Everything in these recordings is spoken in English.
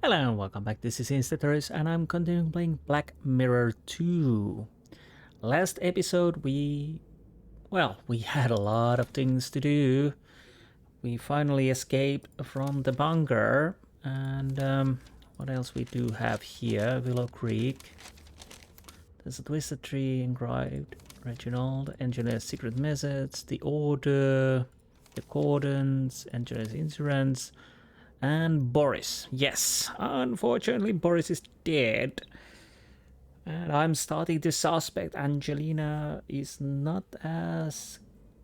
Hello and welcome back, this is Insti and I'm continuing playing Black Mirror 2. Last episode we had a lot of things to do. We finally escaped from the bunker and what else we do have here? Willow Creek. There's a twisted tree engraved. Reginald, Angelina's secret message, the order, the cordons, Angelina's insurance. And Boris. Yes, unfortunately Boris is dead. And I'm starting to suspect Angelina is not as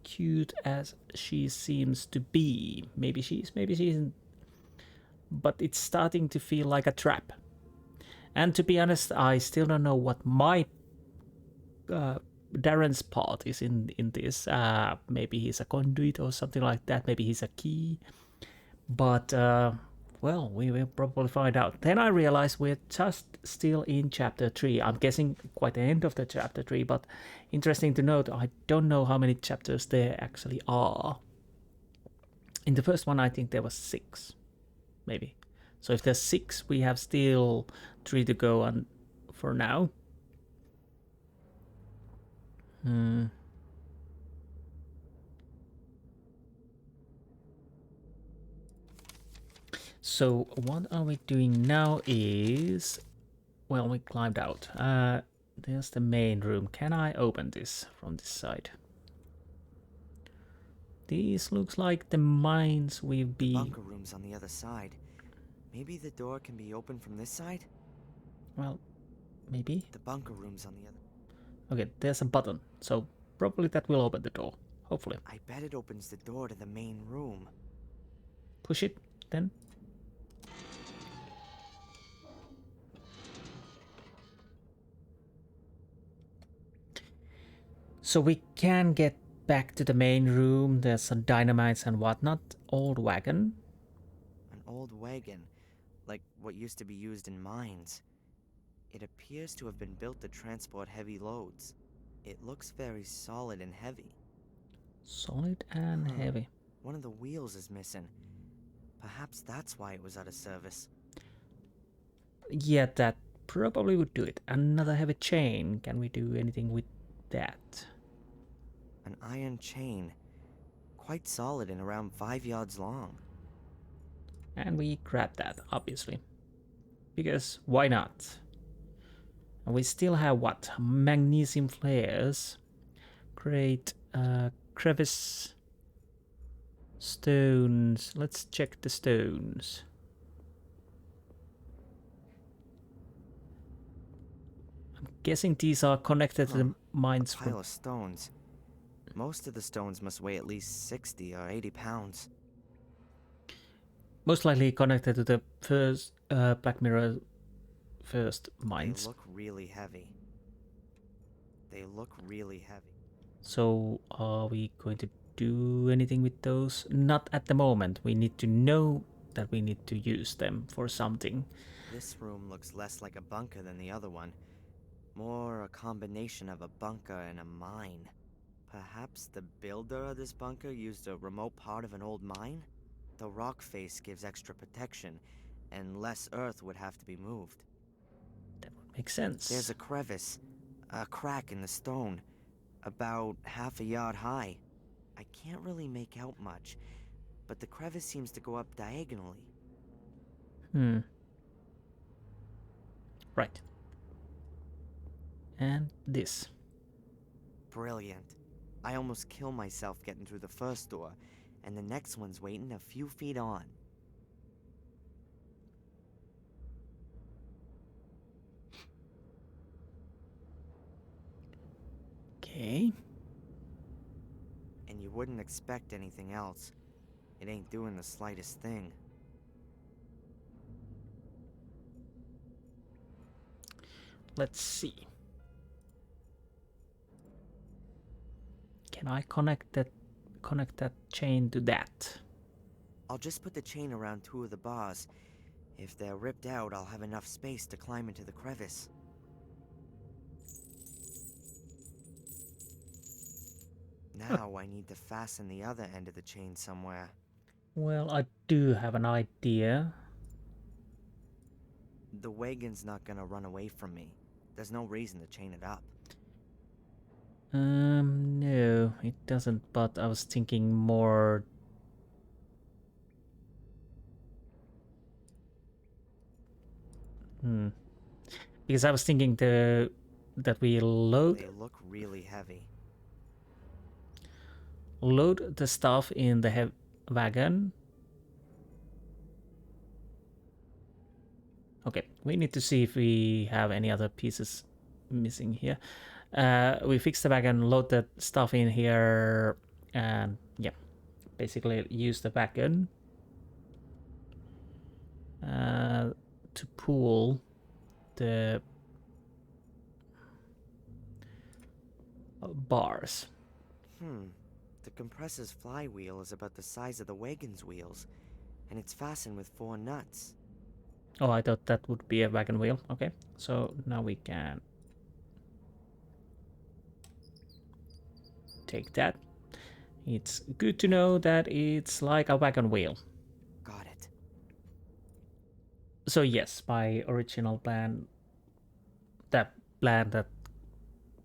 cute as she seems to be. Maybe she isn't. But it's starting to feel like a trap. And to be honest, I still don't know what my Darren's part is in this. Maybe he's a conduit or something like that. Maybe he's a key. But, well, we will probably find out. Then I realized we're just still in chapter 3. I'm guessing quite the end of the chapter 3, but interesting to note, I don't know how many chapters there actually are. In the first one, I think there was 6, maybe. So if there's 6, we have still 3 to go on for now. So what are we doing now is, well, we climbed out. There's the main room. Can I open this from this side? These looks like the mines we've been... Bunker room's on the other side. Maybe the door can be opened from this side? Well, maybe. The bunker room's on the other... Okay, there's a button. So probably that will open the door. Hopefully. I bet it opens the door to the main room. Push it, then. So we can get back to the main room. There's some dynamites and whatnot. Old wagon. An old wagon, like what used to be used in mines. It appears to have been built to transport heavy loads. It looks very solid and heavy. Solid and heavy. One of the wheels is missing. Perhaps that's why it was out of service. Yeah, that probably would do it. Another heavy chain. Can we do anything with that? An iron chain. Quite solid and around 5 yards long. And we grab that, obviously. Because why not? And we still have what? Magnesium flares. Great crevice stones. Let's check the stones. I'm guessing these are connected to the mines. A pile of stones. Most of the stones must weigh at least 60 or 80 pounds. Most likely connected to the first Black Mirror first mines. They look really heavy. So are we going to do anything with those? Not at the moment. We need to know that we need to use them for something. This room looks less like a bunker than the other one. More a combination of a bunker and a mine. Perhaps the builder of this bunker used a remote part of an old mine? The rock face gives extra protection, and less earth would have to be moved. That would make sense. There's a crevice, a crack in the stone, about half a yard high. I can't really make out much, but the crevice seems to go up diagonally. Right. And this. Brilliant. I almost kill myself getting through the first door, and the next one's waiting a few feet on. Okay. And you wouldn't expect anything else. It ain't doing the slightest thing. Let's see. Can I connect that chain to that? I'll just put the chain around 2 of the bars. If they're ripped out, I'll have enough space to climb into the crevice. Now I need to fasten the other end of the chain somewhere. Well, I do have an idea. The wagon's not gonna run away from me. There's no reason to chain it up. No, it doesn't, but I was thinking more... Because I was thinking that we They look really heavy. load the stuff in the wagon. Okay, we need to see if we have any other pieces missing here. We fix the wagon, load the stuff in here, and yeah, basically use the wagon to pull the bars. The compressor's flywheel is about the size of the wagon's wheels, and it's fastened with 4 nuts. Oh, I thought that would be a wagon wheel. Okay, so now we can take that. It's good to know that it's like a wagon wheel. Got it. So yes, my original plan, that plan that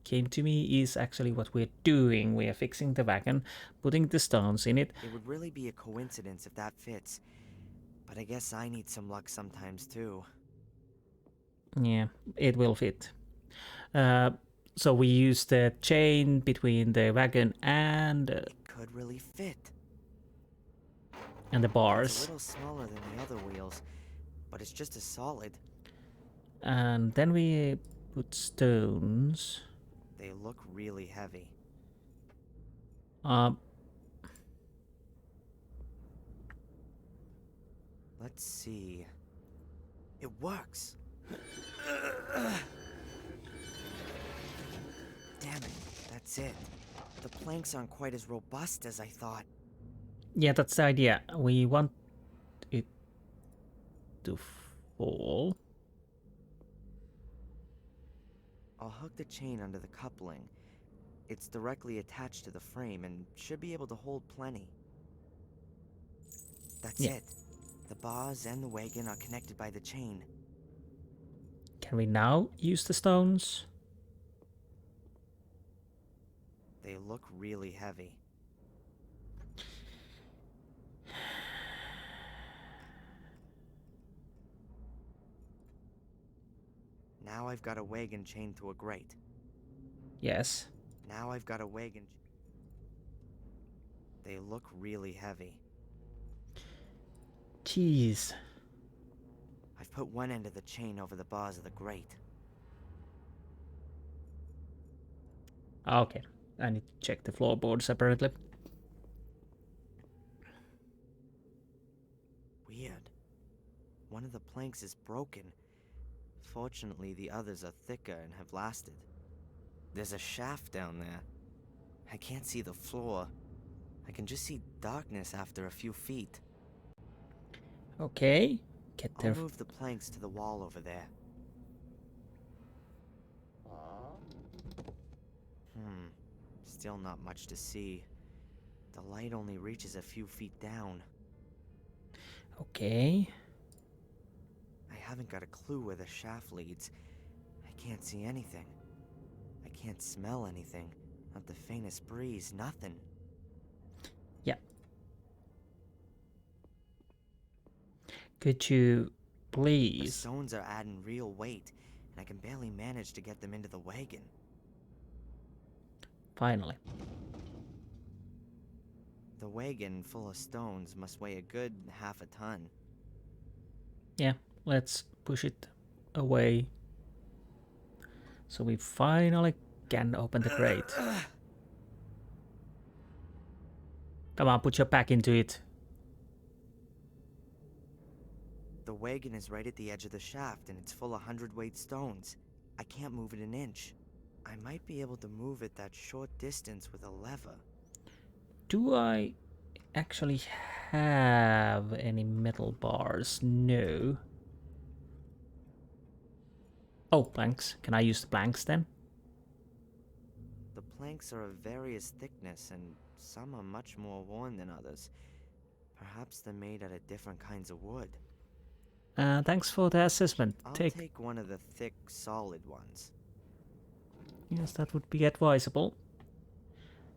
came to me, is actually what we're doing. We are fixing the wagon, putting the stones in it. It would really be a coincidence if that fits, but I guess I need some luck sometimes too. Yeah, it will fit. So we use the chain between the wagon and It could really fit. the It's a bars, little smaller than the other wheels, but it's just as solid. and then we put stones. They look really heavy. Let's see. It works. Damn it, that's it. The planks aren't quite as robust as I thought. Yeah, that's the idea. We want it to fall. I'll hook the chain under the coupling. It's directly attached to the frame and should be able to hold plenty. That's it. The bars and the wagon are connected by the chain. Can we now use the stones? They look really heavy. Now I've got a wagon chained to a grate. Yes. Now I've got a wagon. They look really heavy. Jeez. I've put one end of the chain over the bars of the grate. Okay. I need to check the floorboard separately. Weird. One of the planks is broken. Fortunately, the others are thicker and have lasted. There's a shaft down there. I can't see the floor. I can just see darkness after a few feet. Okay. Get I'll there. move the planks to the wall over there. Still not much to see. The light only reaches a few feet down. Okay. I haven't got a clue where the shaft leads. I can't see anything. I can't smell anything. Not the faintest breeze, nothing. Yeah. Could you The please? stones are adding real weight, and I can barely manage to get them into the wagon. Finally. The wagon full of stones must weigh a good half a ton. Yeah, let's push it away. So we finally can open the crate. Come on, put your back into it. The wagon is right at the edge of the shaft, and it's full of hundredweight stones. I can't move it an inch. I might be able to move it that short distance with a lever. Do I actually have any metal bars? No. Oh, planks. Can I use the planks then? The planks are of various thickness, and some are much more worn than others. Perhaps they're made out of different kinds of wood. Thanks for the assessment. I'll Take. take one of the thick, solid ones. Yes, that would be advisable.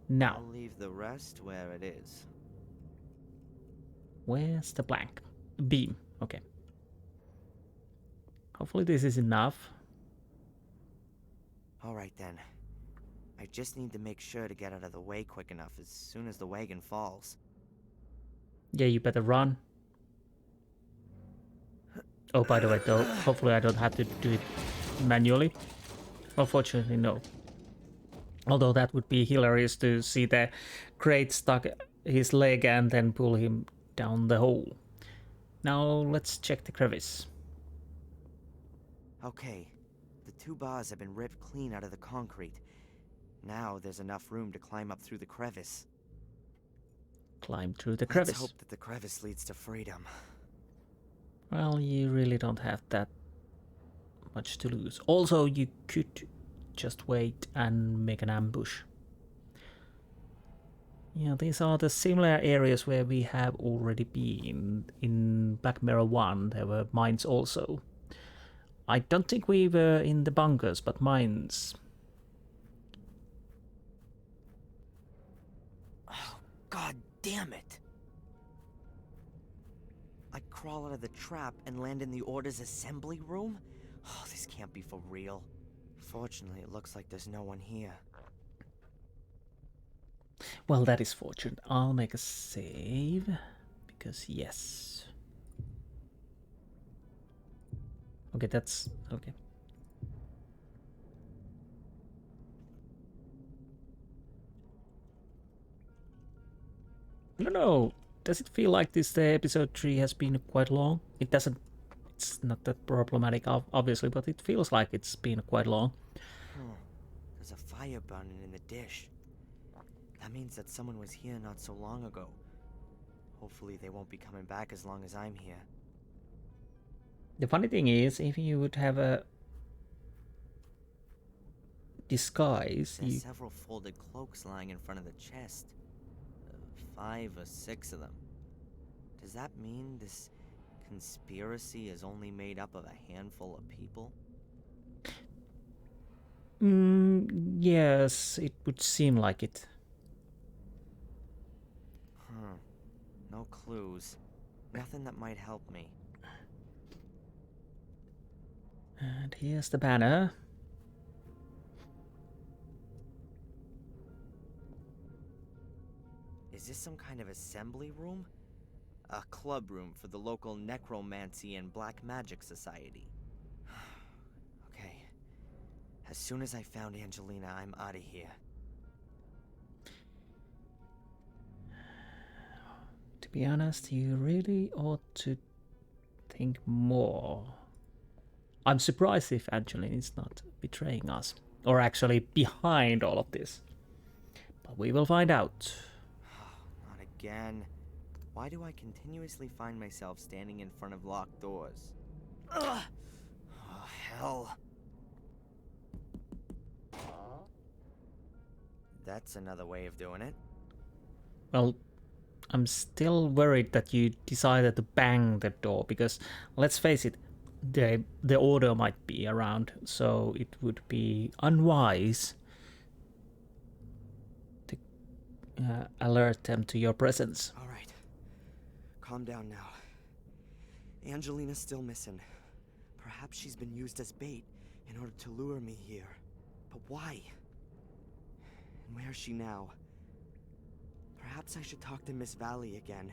Now, I'll leave the rest where it is. where's the blank? Beam. Okay. Hopefully this is enough. Alright then. I just need to make sure to get out of the way quick enough as soon as the wagon falls. Yeah, you better run. Oh, by the way, though, hopefully I don't have to do it manually. Unfortunately, no. Although that would be hilarious to see the crate stuck his leg and then pull him down the hole. Now let's check the crevice. Okay, the two bars have been ripped clean out of the concrete. Now there's enough room to climb up through the crevice. Climb through the crevice. Let's hope that the crevice leads to freedom. Well, you really don't have that much to lose. Also, you could just wait and make an ambush. Yeah, these are the similar areas where we have already been. In Black Mirror 1, there were mines also. I don't think we were in the bunkers, but mines. Oh, god damn it! I crawl out of the trap and land in the Order's assembly room? Oh, this can't be for real. Fortunately, it looks like there's no one here. Well, that is fortunate. I'll make a save. Because, yes. Okay, that's... okay. I don't know. Does it feel like this episode 3 has been quite long? It doesn't... It's not that problematic, obviously, but it feels like it's been quite long. There's a fire burning in the dish. That means that someone was here not so long ago. Hopefully they won't be coming back as long as I'm here. The funny thing is, if you would have a disguise... There's several folded cloaks lying in front of the chest. 5 or 6 of them. Does that mean this conspiracy is only made up of a handful of people? Yes, it would seem like it. No clues. Nothing that might help me. And here's the banner. Is this some kind of assembly room? A club room for the local necromancy and black magic society. Okay. As soon as I found Angelina, I'm out of here. To be honest, you really ought to think more. I'm surprised if Angelina is not betraying us, or actually behind all of this. But we will find out. Not again. Why do I continuously find myself standing in front of locked doors? Ugh! Oh, hell. That's another way of doing it. Well, I'm still worried that you decided to bang the door, because let's face it, the Order might be around, so it would be unwise to alert them to your presence. All right. Calm down now. Angelina's still missing. Perhaps she's been used as bait in order to lure me here. But why? And where is she now? Perhaps I should talk to Miss Valley again.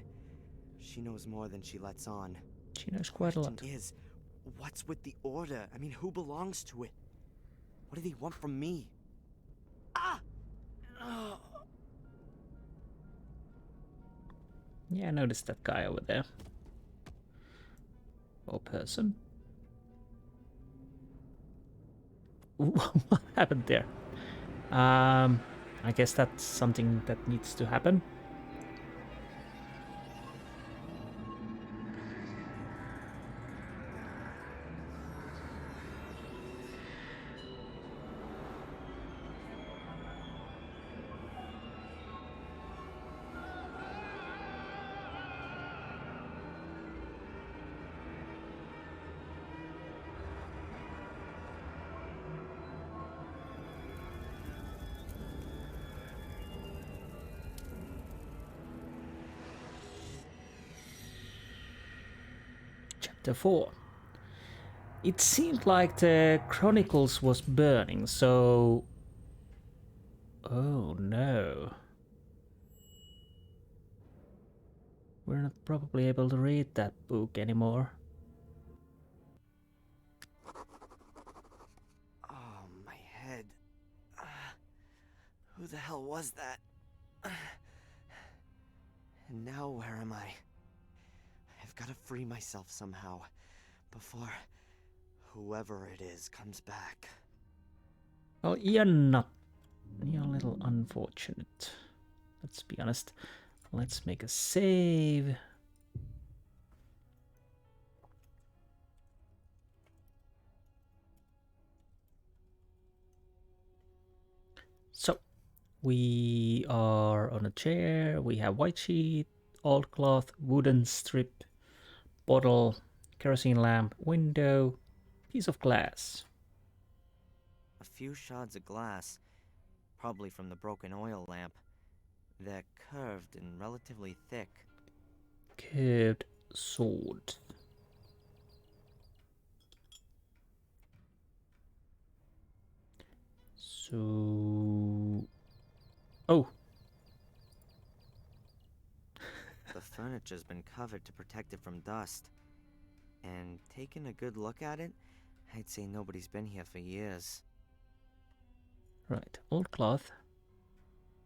She knows more than she lets on. She knows quite a lot. Question is, what's with the Order? I mean, who belongs to it? What do they want from me? Ah! Oh. Yeah, I noticed that guy over there. Or person. Ooh, what happened there? I guess that's something that needs to happen. Chapter 4. It seemed like the Chronicles was burning, so... Oh no. We're not probably able to read that book anymore. Oh, my head. Who the hell was that? And now where am I? I've got to free myself somehow before whoever it is comes back. Well, you're not. You're a little unfortunate. Let's be honest. Let's make a save. So, we are on a chair. We have white sheet, old cloth, wooden strip, bottle, kerosene lamp, window, piece of glass. A few shards of glass, probably from the broken oil lamp. They're curved and relatively thick. Curved sword. So... Oh! The furniture's been covered to protect it from dust. And taking a good look at it, I'd say nobody's been here for years. Right, old cloth.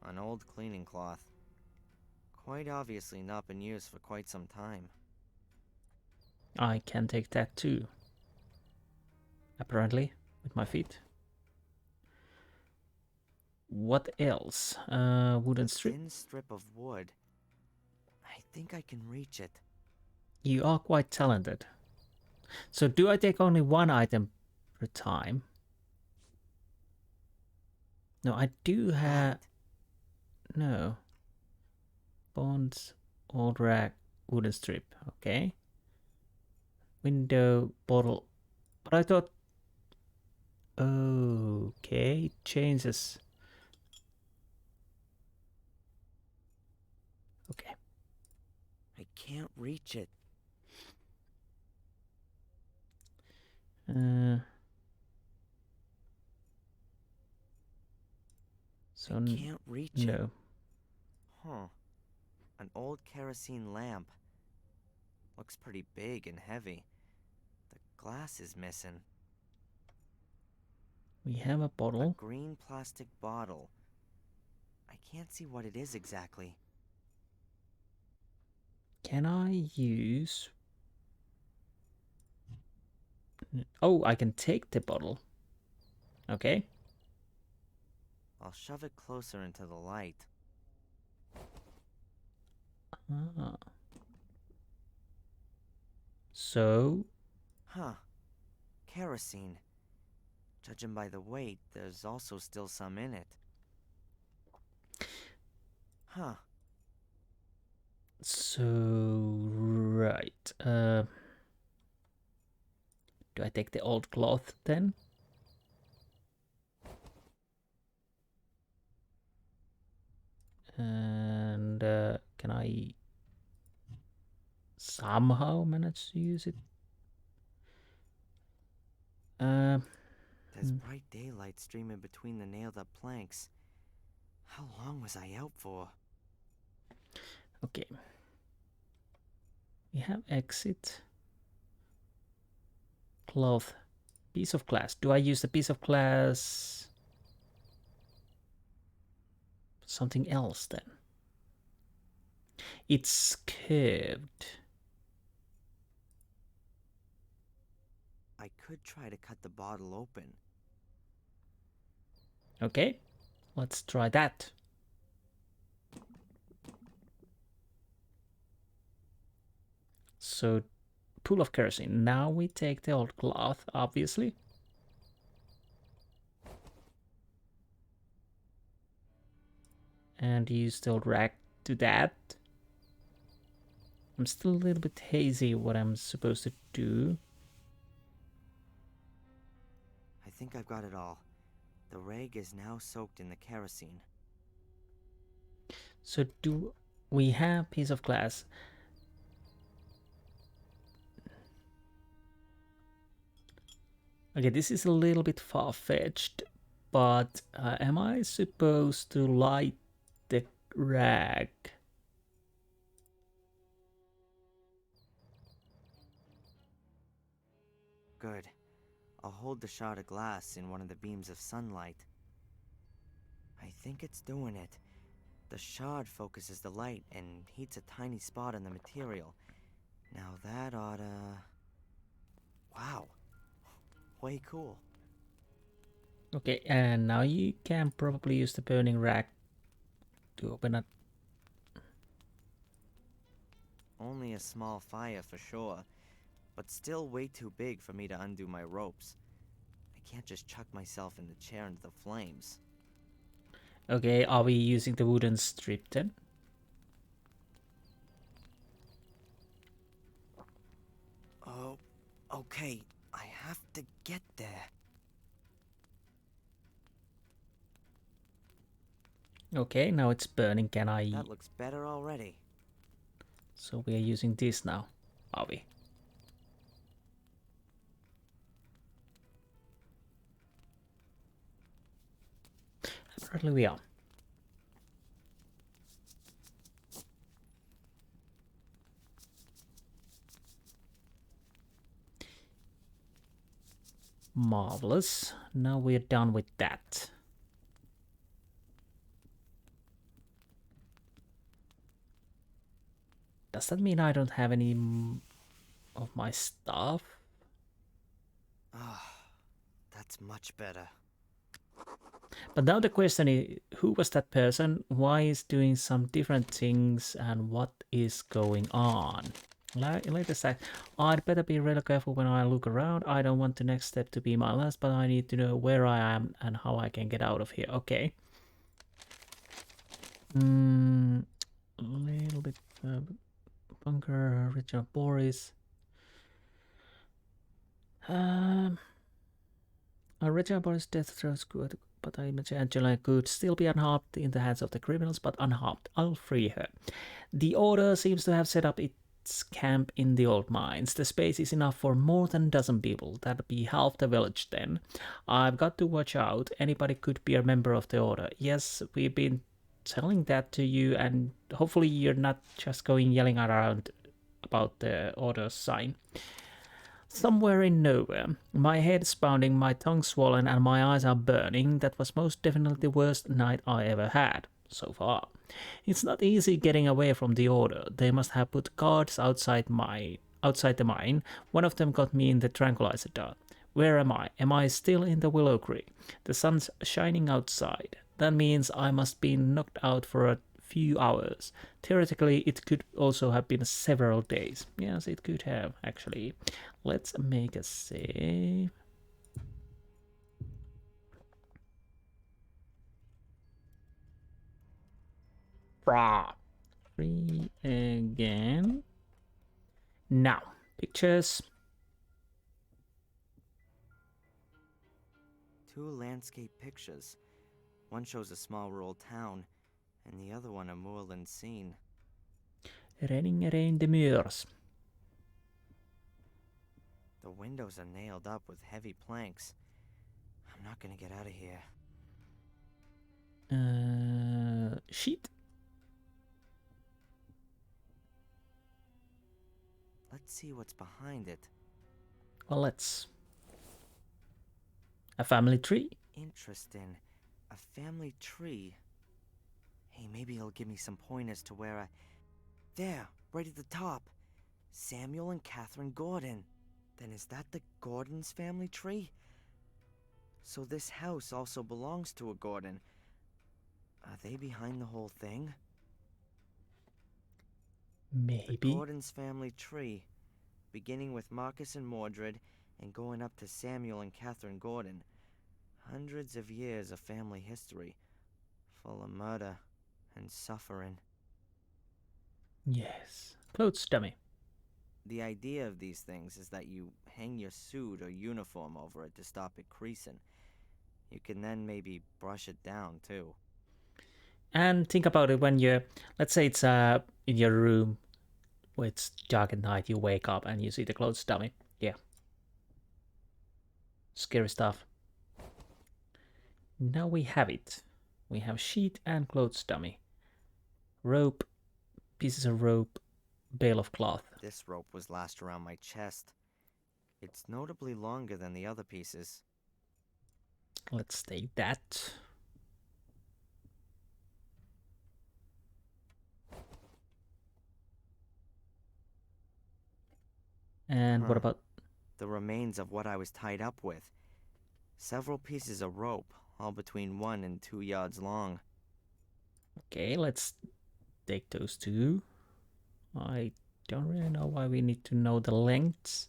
An old cleaning cloth. Quite obviously not been used for quite some time. I can take that too. Apparently, with my feet. What else? Wooden strip. Thin strip of wood. I think I can reach it. You are quite talented. So do I take only one item per time? No, I do have... No. Bonds, old rack, wooden strip. Okay. Window, bottle. But I thought... Okay, changes. Okay. I can't reach it. So I can't reach it. no. Huh. An old kerosene lamp. Looks pretty big and heavy. The glass is missing. We have a A bottle. green plastic bottle. I can't see what it is exactly. Can I use... Oh, I can take the bottle. Okay. I'll shove it closer into the light. Ah. So... Huh. Kerosene. Judging by the weight, there's also still some in it. Huh. So... Right. Do I take the old cloth then? And can I somehow manage to use it? There's bright daylight streaming between the nailed up planks. How long was I out for? Okay. We have exit. Cloth. Piece of glass. Do I use the piece of glass? Something else then. It's curved. I could try to cut the bottle open. Okay, let's try that. So, pool of kerosene. Now we take the old cloth, obviously. And use the old rack to that. I'm still a little bit hazy what I'm supposed to do. I think I've got it all. The rag is now soaked in the kerosene. So do we have piece of glass? Okay, this is a little bit far-fetched, but am I supposed to light the rag? Good. I'll hold the shard of glass in one of the beams of sunlight. I think it's doing it. The shard focuses the light and heats a tiny spot on the material. Now that oughta... Wow. Way cool. Okay, and now you can probably use the burning rag to open it. Only a small fire for sure, but still way too big for me to undo my ropes. I can't just chuck myself in the chair into the flames. Okay, are we using the wooden strip then? Oh, okay. I have to get there. Okay, now it's burning. Can I... That looks better already. So we are using this now, are we? Apparently we are. Marvelous. Now we're done with that. Does that mean I don't have any of my stuff? Ah, that's much better. But now the question is, who was that person? Why is doing some different things and what is going on? Latest act. I'd better be really careful when I look around. I don't want the next step to be my last, but I need to know where I am and how I can get out of here. Okay. A little bit bunker, Richard Boris. Richard Boris' death throws good, but I imagine Angelina could still be unharmed in the hands of the criminals, but unharmed. I'll free her. The Order seems to have set up its camp in the old mines. The space is enough for more than a dozen people. That'd be half the village then. I've got to watch out. Anybody could be a member of the Order. Yes, we've been telling that to you, and hopefully you're not just going yelling around about the Order sign. Somewhere in nowhere, my head's pounding, my tongue's swollen, and my eyes are burning. That was most definitely the worst night I ever had, so far. It's not easy getting away from the Order. They must have put guards outside the mine. One of them got me in the tranquilizer dart. Where am I? Am I still in the Willow Creek? The sun's shining outside. That means I must be knocked out for a few hours. Theoretically, it could also have been several days. Yes, it could have, actually. Let's make a save. Free again. Now, pictures. Two landscape pictures. One shows a small rural town, and the other one a moorland scene. Rein de muurs. The windows are nailed up with heavy planks. I'm not gonna get out of here. Sheet. Let's see what's behind it. Well, let's. A family tree. Interesting. A family tree. Hey, maybe he'll give me some pointers to where I... There, right at the top. Samuel and Catherine Gordon. Then is that the Gordon's family tree? So this house also belongs to a Gordon. Are they behind the whole thing? Maybe. The Gordon's family tree. Beginning with Marcus and Mordred and going up to Samuel and Catherine Gordon. Hundreds of years of family history. Full of murder and suffering. Yes. Clothes dummy. The idea of these things is that you hang your suit or uniform over it to stop it creasing. You can then maybe brush it down, too. And think about it when you're, let's say it's in your room, where it's dark at night, you wake up and you see the clothes dummy. Yeah. scary stuff. Now we have it. We have sheet and clothes dummy. Rope, pieces of rope, bale of cloth. This rope was lashed around my chest. It's notably longer than the other pieces. Let's take that. And what about the remains of what I was tied up with? Several pieces of rope, all between 1 and 2 yards long. Okay, let's take those two. I don't really know why we need to know the lengths,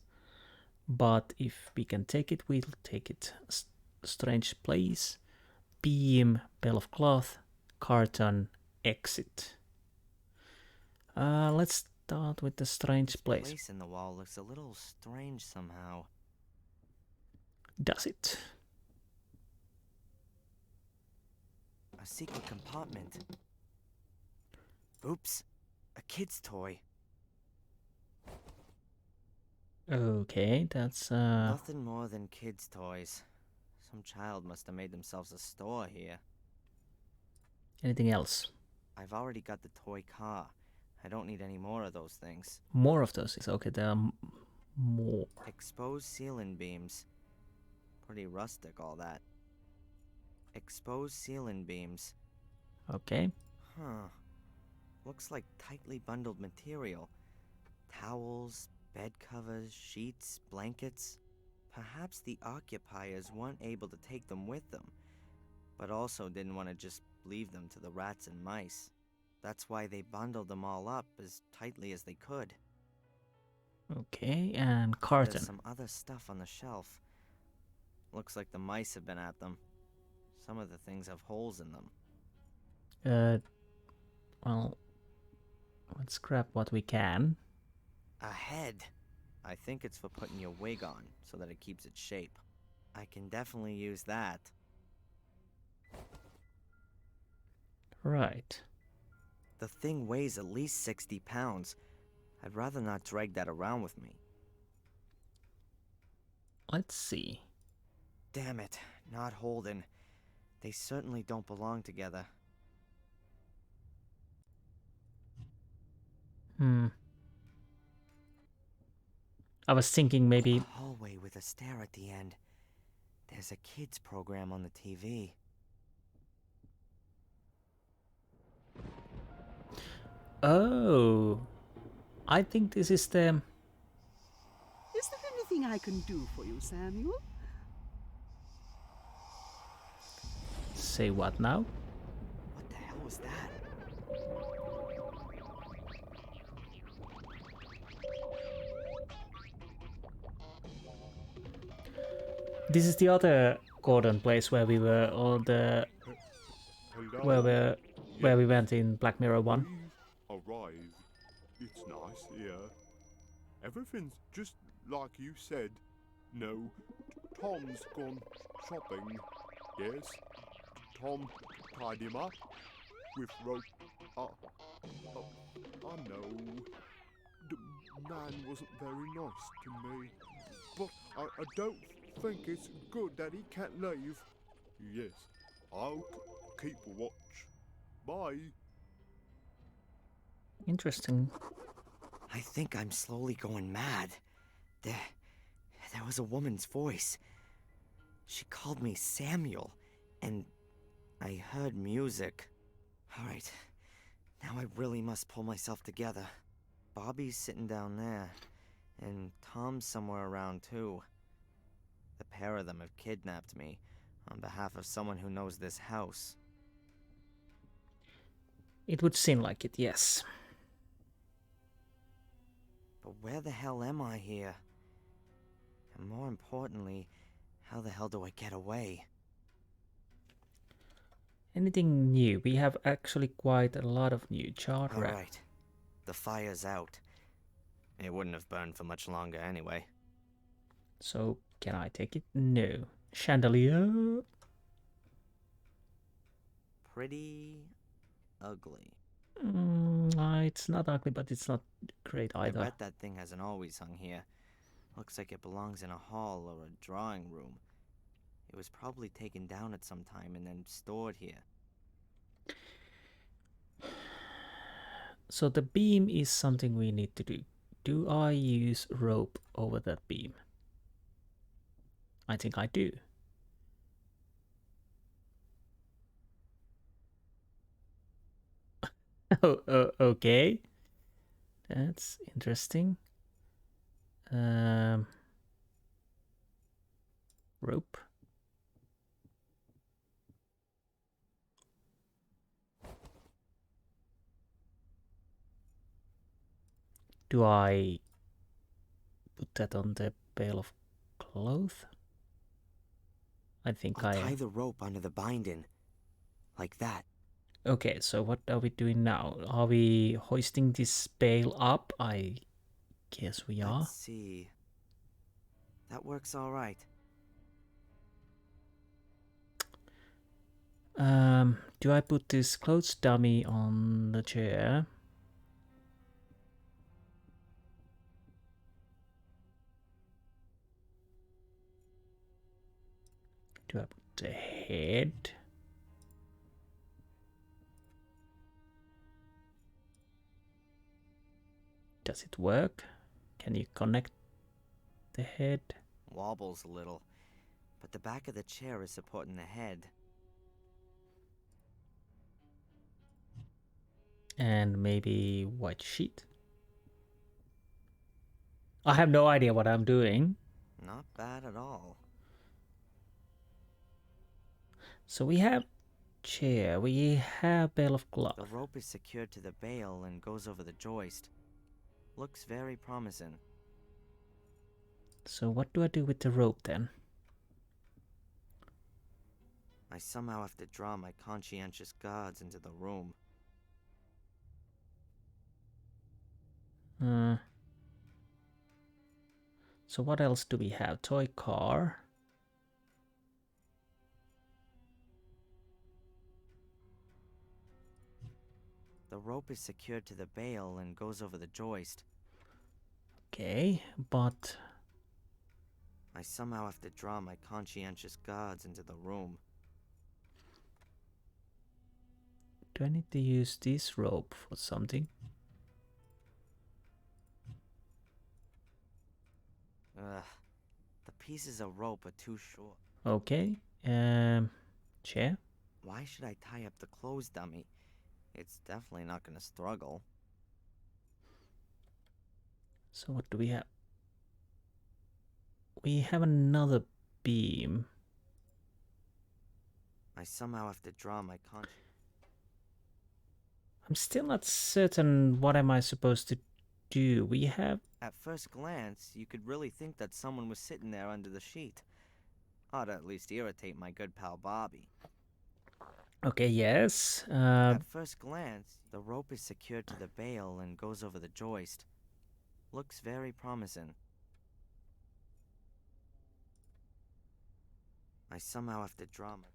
but if we can take it, we'll take it. Strange place, beam, bale of cloth, carton, exit. Let's start with the strange place. The place in the wall looks a little strange somehow. Does it? A secret compartment. Oops, a kid's toy. Okay, that's Nothing more than kids' toys. Some child must have made themselves a store here. Anything else? I've already got the toy car. I don't need any more of those things. More of those things. Okay, there are more. Exposed ceiling beams. Pretty rustic, all that. Exposed ceiling beams. Okay. Huh. Looks like tightly bundled material. Towels, bed covers, sheets, blankets. Perhaps the occupiers weren't able to take them with them, but also didn't want to just leave them to the rats and mice. That's why they bundled them all up as tightly as they could. Okay, and carton. There's some other stuff on the shelf. Looks like the mice have been at them. Some of the things have holes in them. Well, let's grab what we can. A head. I think it's for putting your wig on, so that it keeps its shape. I can definitely use that. Right. The thing weighs at least 60 pounds. I'd rather not drag that around with me. Let's see. Damn it, not holding. They certainly don't belong together. I was thinking maybe... A hallway with a stair at the end. There's a kids program on the TV. Oh, I think this is the... Is there anything I can do for you, Samuel? Say what now? What the hell was that? This is the other Gordon place where we were, or the... Where we went in Black Mirror 1. Arrived. It's nice here. Everything's just like you said. No, Tom's gone shopping. Yes, Tom tied him up with rope. I know. The man wasn't very nice to me, but I don't think it's good that he can't leave. Yes, I'll keep watch. Bye. Interesting. I think I'm slowly going mad. There was a woman's voice. She called me Samuel, and I heard music. Alright, now I really must pull myself together. Bobby's sitting down there, and Tom's somewhere around too. The pair of them have kidnapped me on behalf of someone who knows this house. It would seem like it, yes. But where the hell am I here? And more importantly, how the hell do I get away? Anything new? We have actually quite a lot of new chart wrap. Alright, the fire's out. It wouldn't have burned for much longer anyway. So, can I take it? No. Chandelier? Pretty ugly. It's not ugly, but it's not great either. I bet that thing hasn't always hung here. Looks like it belongs in a hall or a drawing room. It was probably taken down at some time and then stored here. So the beam is something we need to do. Do I use rope over that beam? I think I do. Okay. That's interesting. Rope. Do I put that on the bale of cloth? I think I'll tie the rope under the binding. Like that. Okay, so what are we doing now? Are we hoisting this bale up? I guess we are. Let's see. That works all right. Do I put this clothes dummy on the chair? Do I put the head? Does it work? Can you connect the head? Wobbles a little, but the back of the chair is supporting the head. And maybe white sheet? I have no idea what I'm doing. Not bad at all. So we have chair, we have bale of The cloth. rope is secured to the bale and goes over the joist. Looks very promising. So what do I do with the rope then? I somehow have to draw my conscientious guards into the room. So what else do we have? Toy car. The rope is secured to the bale and goes over the joist. Okay, but I somehow have to draw my conscientious guards into the room. do I need to use this rope for something? Ugh. The pieces of rope are too short. Okay, chair. Why should I tie up the clothes dummy? It's definitely not gonna struggle. So what do we have? We have another beam. I somehow have to draw my I'm still not certain what am I supposed to do. We have... At first glance, you could really think that someone was sitting there under the sheet. Ought to at least irritate my good pal Bobby. Okay, yes. At first glance, the rope is secured to the bale and goes over the joist. Looks very promising. I somehow have to draw my...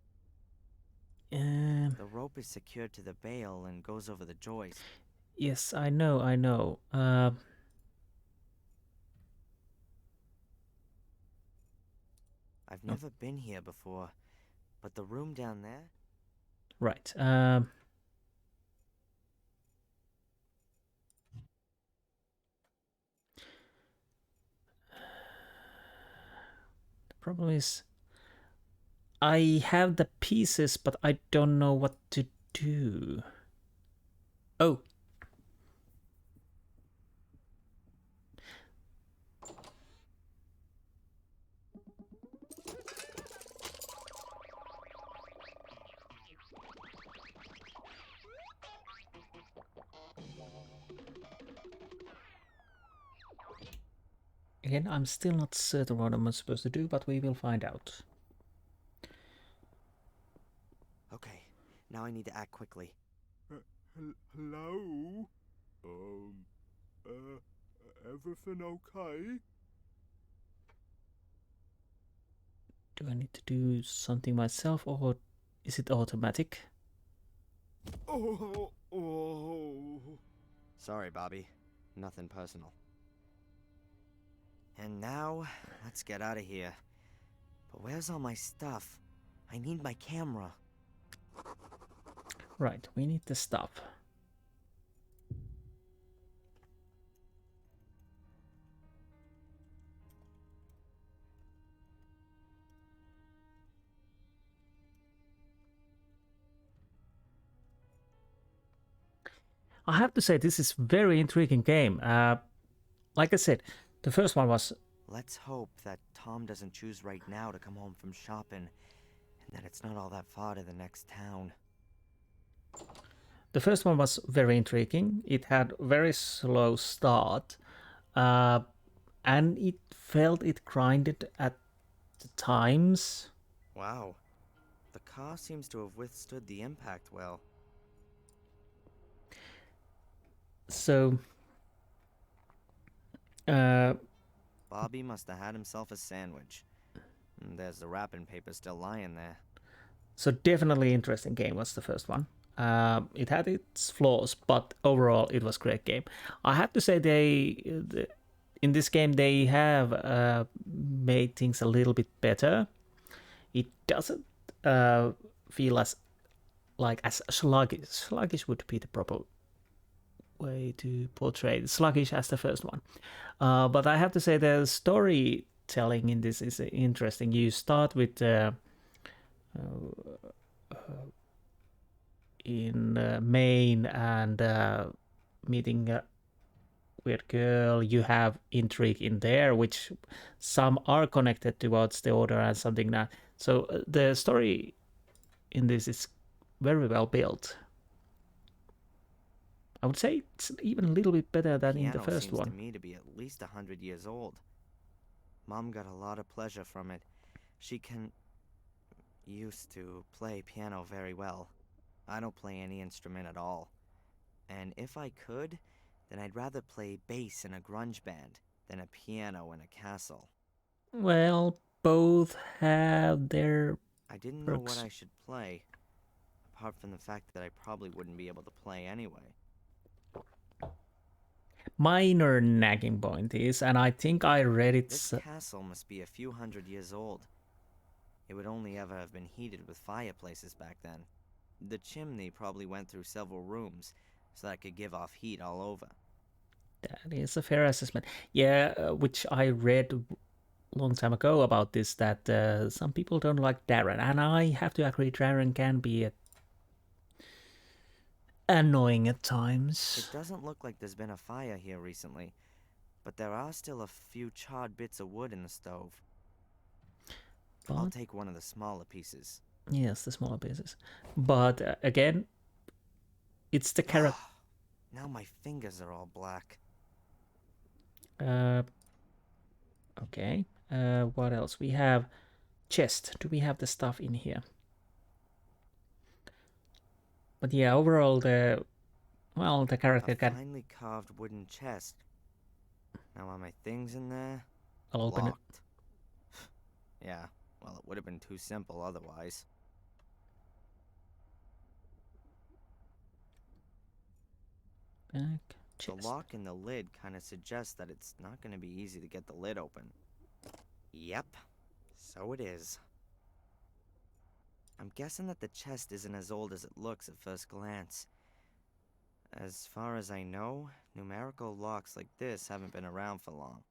The rope is secured to the bale and goes over the joist. Yes, I know. I've never been here before, but the room down there... Right. The problem is I have the pieces, but I don't know what to do. Oh. Again, I'm still not certain what I'm supposed to do, but we will find out. Okay, now I need to act quickly. Hello? Everything okay? Do I need to do something myself, or is it automatic? Oh. Sorry, Bobby. Nothing personal. And now, let's get out of here. But where's all my stuff? I need my camera. Right, we need the stuff. I have to say, this is very intriguing game. Like I said, the first one was... Let's hope that Tom doesn't choose right now to come home from shopping, and that it's not all that far to the next town. The first one was very intriguing. It had very slow start, and it felt it grinded at the times. Wow. The car seems to have withstood the impact well. So, Bobby must have had himself a sandwich. And there's the wrapping paper still lying there. so definitely interesting game was the first one. It had its flaws, but overall it was a great game. I have to say in this game they have made things a little bit better. It doesn't feel as sluggish. Sluggish would be the proper way to portray it. Sluggish as the first one. But I have to say the storytelling in this is interesting. You start with in Maine and meeting a weird girl. You have intrigue in there, which some are connected towards the order and something that. So the story in this is very well built. I would say it's even a little bit better than in the first seems one. to me to be at least 100 years old. Mom got a lot of pleasure from it. She used to play piano very well. I don't play any instrument at all. And if I could, then I'd rather play bass in a grunge band than a piano in a castle. Well, both have their I didn't know perks. what I should play, apart from the fact that I probably wouldn't be able to play anyway. Minor nagging point is, and I think I read it. This castle must be a few hundred years old. It would only ever have been heated with fireplaces back then. The chimney probably went through several rooms, so that it could give off heat all over. That is a fair assessment. Yeah, which I read a long time ago about this, that some people don't like Darren, and I have to agree, Darren can be annoying at times. It doesn't look like there's been a fire here recently, but there are still a few charred bits of wood in the stove. I'll take one of the smaller pieces. Yes, the smaller pieces. But again, it's the carrot. Now my fingers are all black. Okay. What else? We have chest. Do we have the stuff in here? But yeah, overall the character A finely carved wooden chest. Now are my things in there? I'll open it. Locked. Yeah, well, it would have been too simple otherwise. Back. The lock in the lid kind of suggests that it's not going to be easy to get the lid open. Yep, so it is. I'm guessing that the chest isn't as old as it looks at first glance. As far as I know, numerical locks like this haven't been around for long.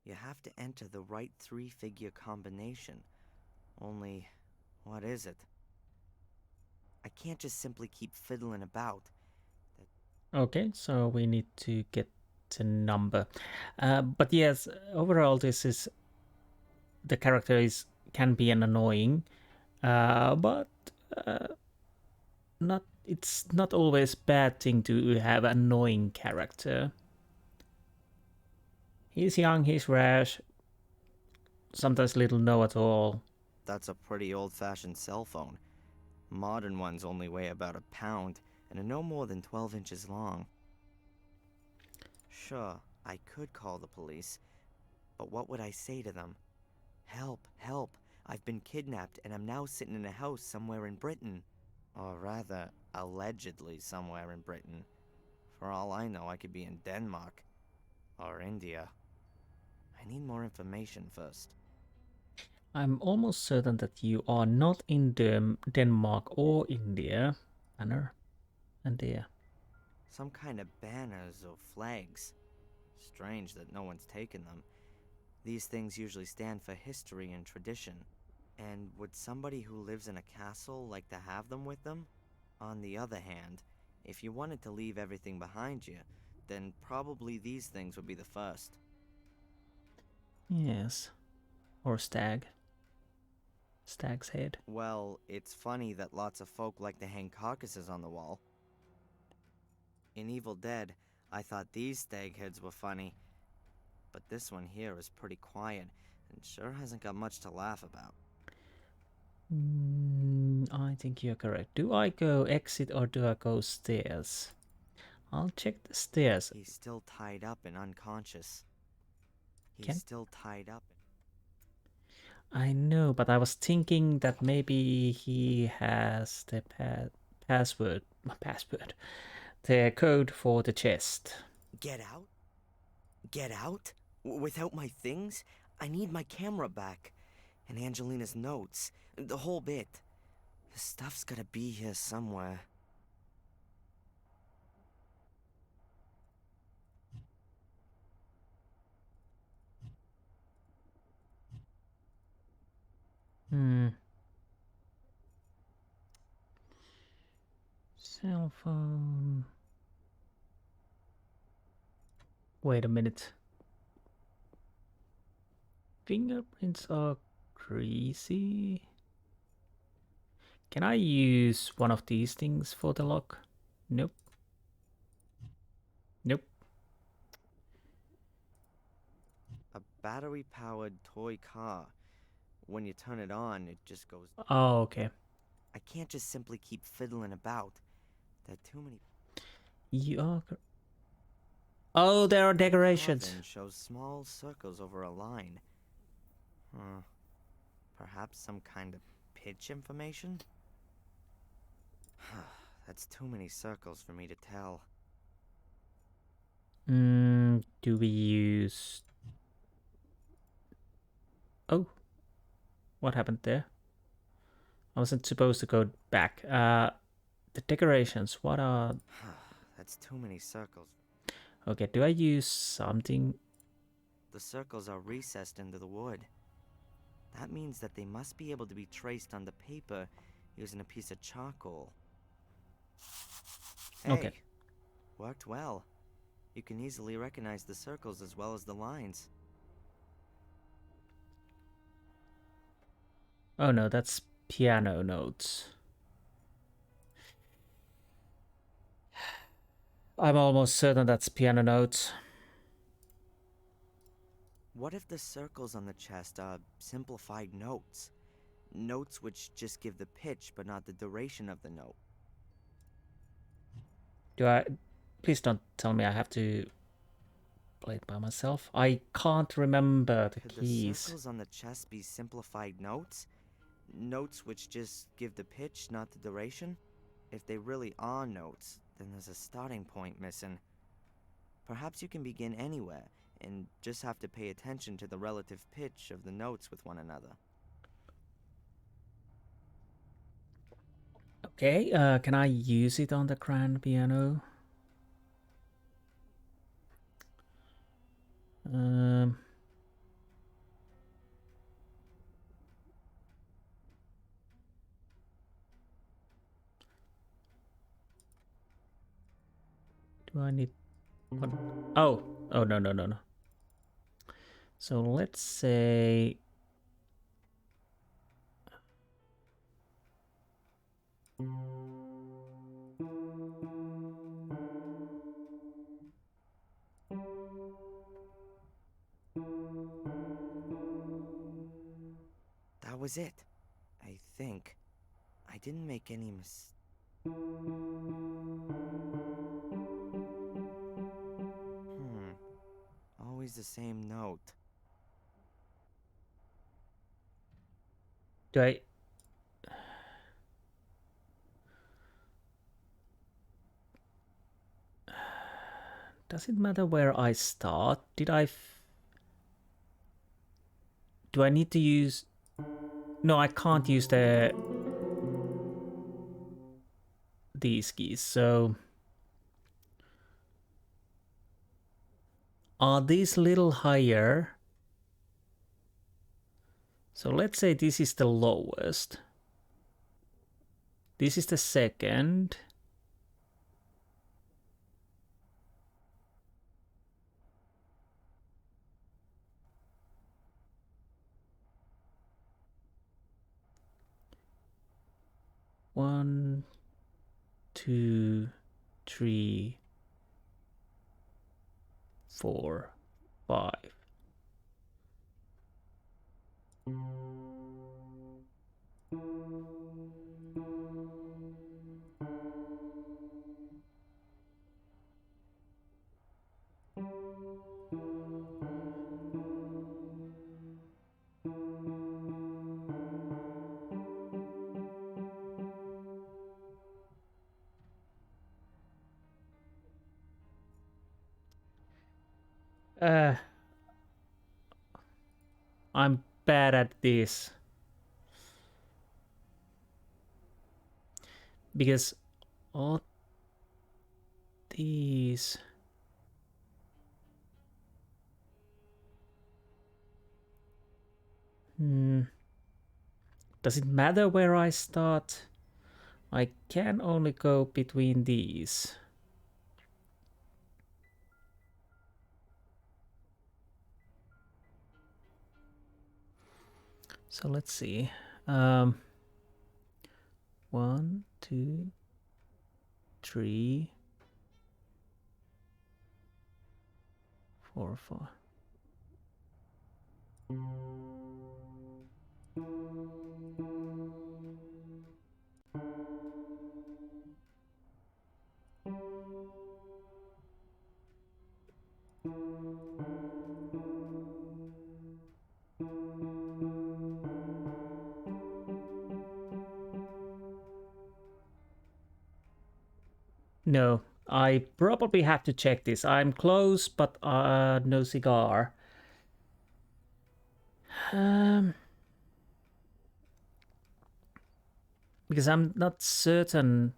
You have to enter the right 3-figure combination. Only, what is it? I can't just simply keep fiddling about. Okay, so we need to get the number. But yes, overall this is... The character can be an annoying, but it's not always bad thing to have an annoying character. He's young, he's rash, sometimes little know at all. That's a pretty old-fashioned cell phone. Modern ones only weigh about a pound and are no more than 12 inches long. Sure, I could call the police, but what would I say to them? Help, help, I've been kidnapped and I'm now sitting in a house somewhere in Britain. Or rather, allegedly somewhere in Britain. For all I know, I could be in Denmark. Or India. I need more information first. I'm almost certain that you are not in Denmark or India. Banner. And there. Some kind of banners or flags. Strange that no one's taken them. These things usually stand for history and tradition. And would somebody who lives in a castle like to have them with them? On the other hand, if you wanted to leave everything behind you, then probably these things would be the first. Yes. Or stag. Stag's head. Well, it's funny that lots of folk like to hang carcasses on the wall. In Evil Dead, I thought these stag heads were funny. But this one here is pretty quiet, and sure hasn't got much to laugh about. I think you're correct. Do I go exit or do I go stairs? I'll check the stairs. He's still tied up and unconscious. He's Can- still tied up. I know, but I was thinking that maybe he has the password, the code for the chest. Get out? Get out? Without my things? I need my camera back. And Angelina's notes. The whole bit. The stuff's gotta be here somewhere. Cell phone. Wait a minute. Fingerprints are greasy. Can I use one of these things for the lock? Nope. Nope. A battery-powered toy car. When you turn it on, it just goes... Oh, okay. I can't just simply keep fiddling about. There are too many... You are... Oh, there are decorations. Carving shows small circles over a line. Perhaps some kind of pitch information? That's too many circles for me to tell. Do we use... Oh. What happened there? I wasn't supposed to go back. The decorations, what are... That's too many circles. Okay, do I use something? The circles are recessed into the wood. That means that they must be able to be traced on the paper using a piece of charcoal. Hey, Okay. worked well. You can easily recognize the circles as well as the lines. Oh no, that's piano notes. I'm almost certain that's piano notes. What if the circles on the chest are simplified notes? Notes which just give the pitch but not the duration of the note. Do I... Please don't tell me I have to play it by myself. I can't remember the Could keys. the circles on the chest be simplified notes? Notes which just give the pitch, not the duration? If they really are notes, then there's a starting point missing. Perhaps you can begin anywhere, and just have to pay attention to the relative pitch of the notes with one another. Okay, can I use it on the grand piano? Do I need what? Oh, no. So let's say That was it. I think. I didn't make any Always the same note. do I... Does it matter where I start? Do I need to use... No, I can't use these keys, so... Are these little higher? So let's say this is the lowest. This is the second. One, two, three, 4, 5. I'm bad at this. Because all these... Does it matter where I start? I can only go between these. So let's see. 1, 2, 3, 4, 5. No, I probably have to check this. I'm close, but no cigar. Because I'm not certain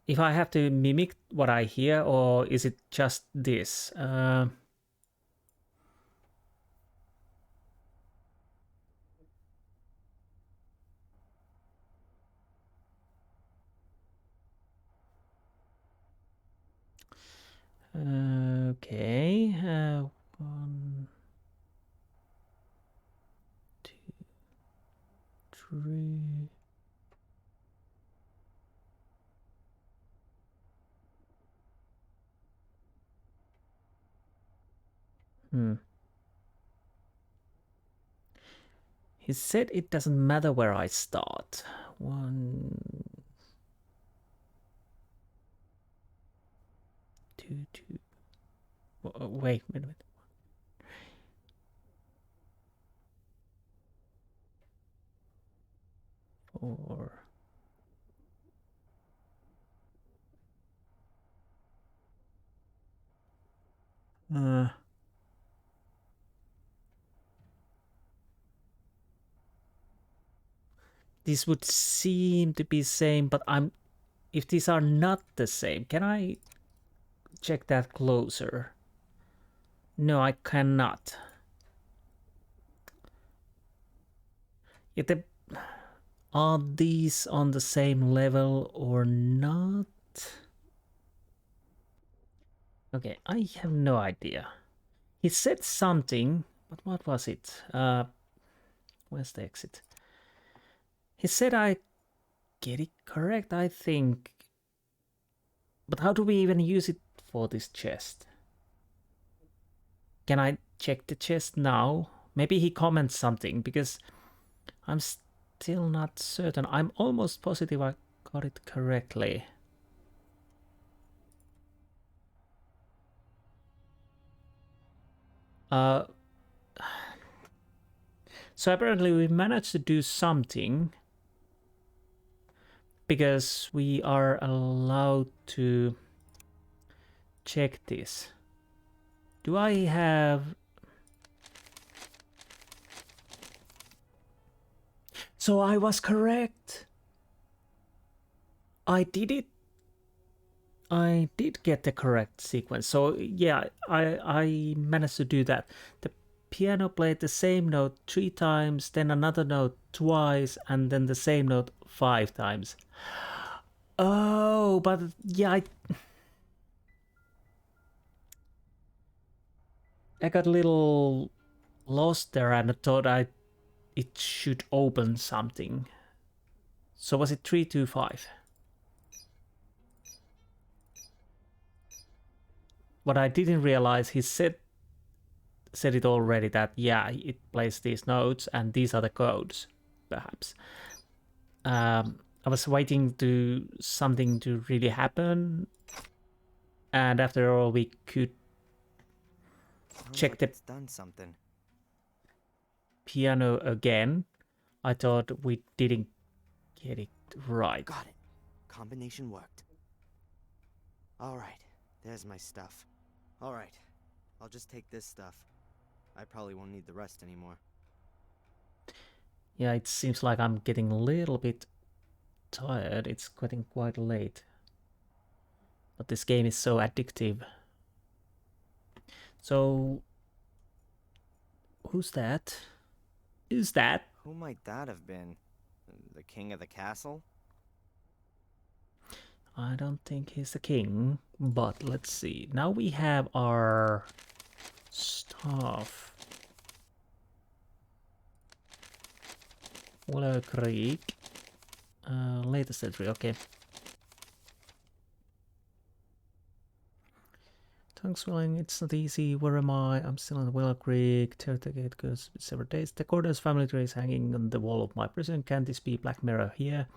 if I have to mimic what I hear, or is it just this? Okay. 1, 2, 3. He said it doesn't matter where I start. 1, 2, 2. Wait a minute. 4. This would seem to be same, but if these are not the same, can I check that closer? No, I cannot. Are these on the same level or not? Okay, I have no idea. He said something, but what was it? Where's the exit? He said I get it correct, I think. But how do we even use it for this chest? Can I check the chest now? Maybe he comments something, because I'm still not certain. I'm almost positive I got it correctly. So apparently we managed to do something, because we are allowed to check this. Do I have... So I was correct. I did it. I did get the correct sequence. So yeah, I managed to do that. The piano played the same note 3 times, then another note twice, and then the same note 5 times. Oh, but yeah, I got a little lost there and I thought it should open something. So was it 325? What I didn't realize, he said it already that yeah, it plays these notes and these are the codes, perhaps. I was waiting to something to really happen, and after all, we could check the it's done something. piano again. I thought we didn't get it right. Got it. Combination worked. Alright, there's my stuff. Alright, I'll just take this stuff. I probably won't need the rest anymore. Yeah, it seems like I'm getting a little bit tired. It's getting quite late. But this game is so addictive. So, who's that? Who's that? Who might that have been? The king of the castle? I don't think he's the king, but let's see. Now we have our stuff. Willow Creek. Latest entry, okay. Thanks, Willing. It's not easy. Where am I? I'm still in Willow Creek. Gate goes several days. The Gordon's family tree is hanging on the wall of my prison. Can this be Black Mirror here?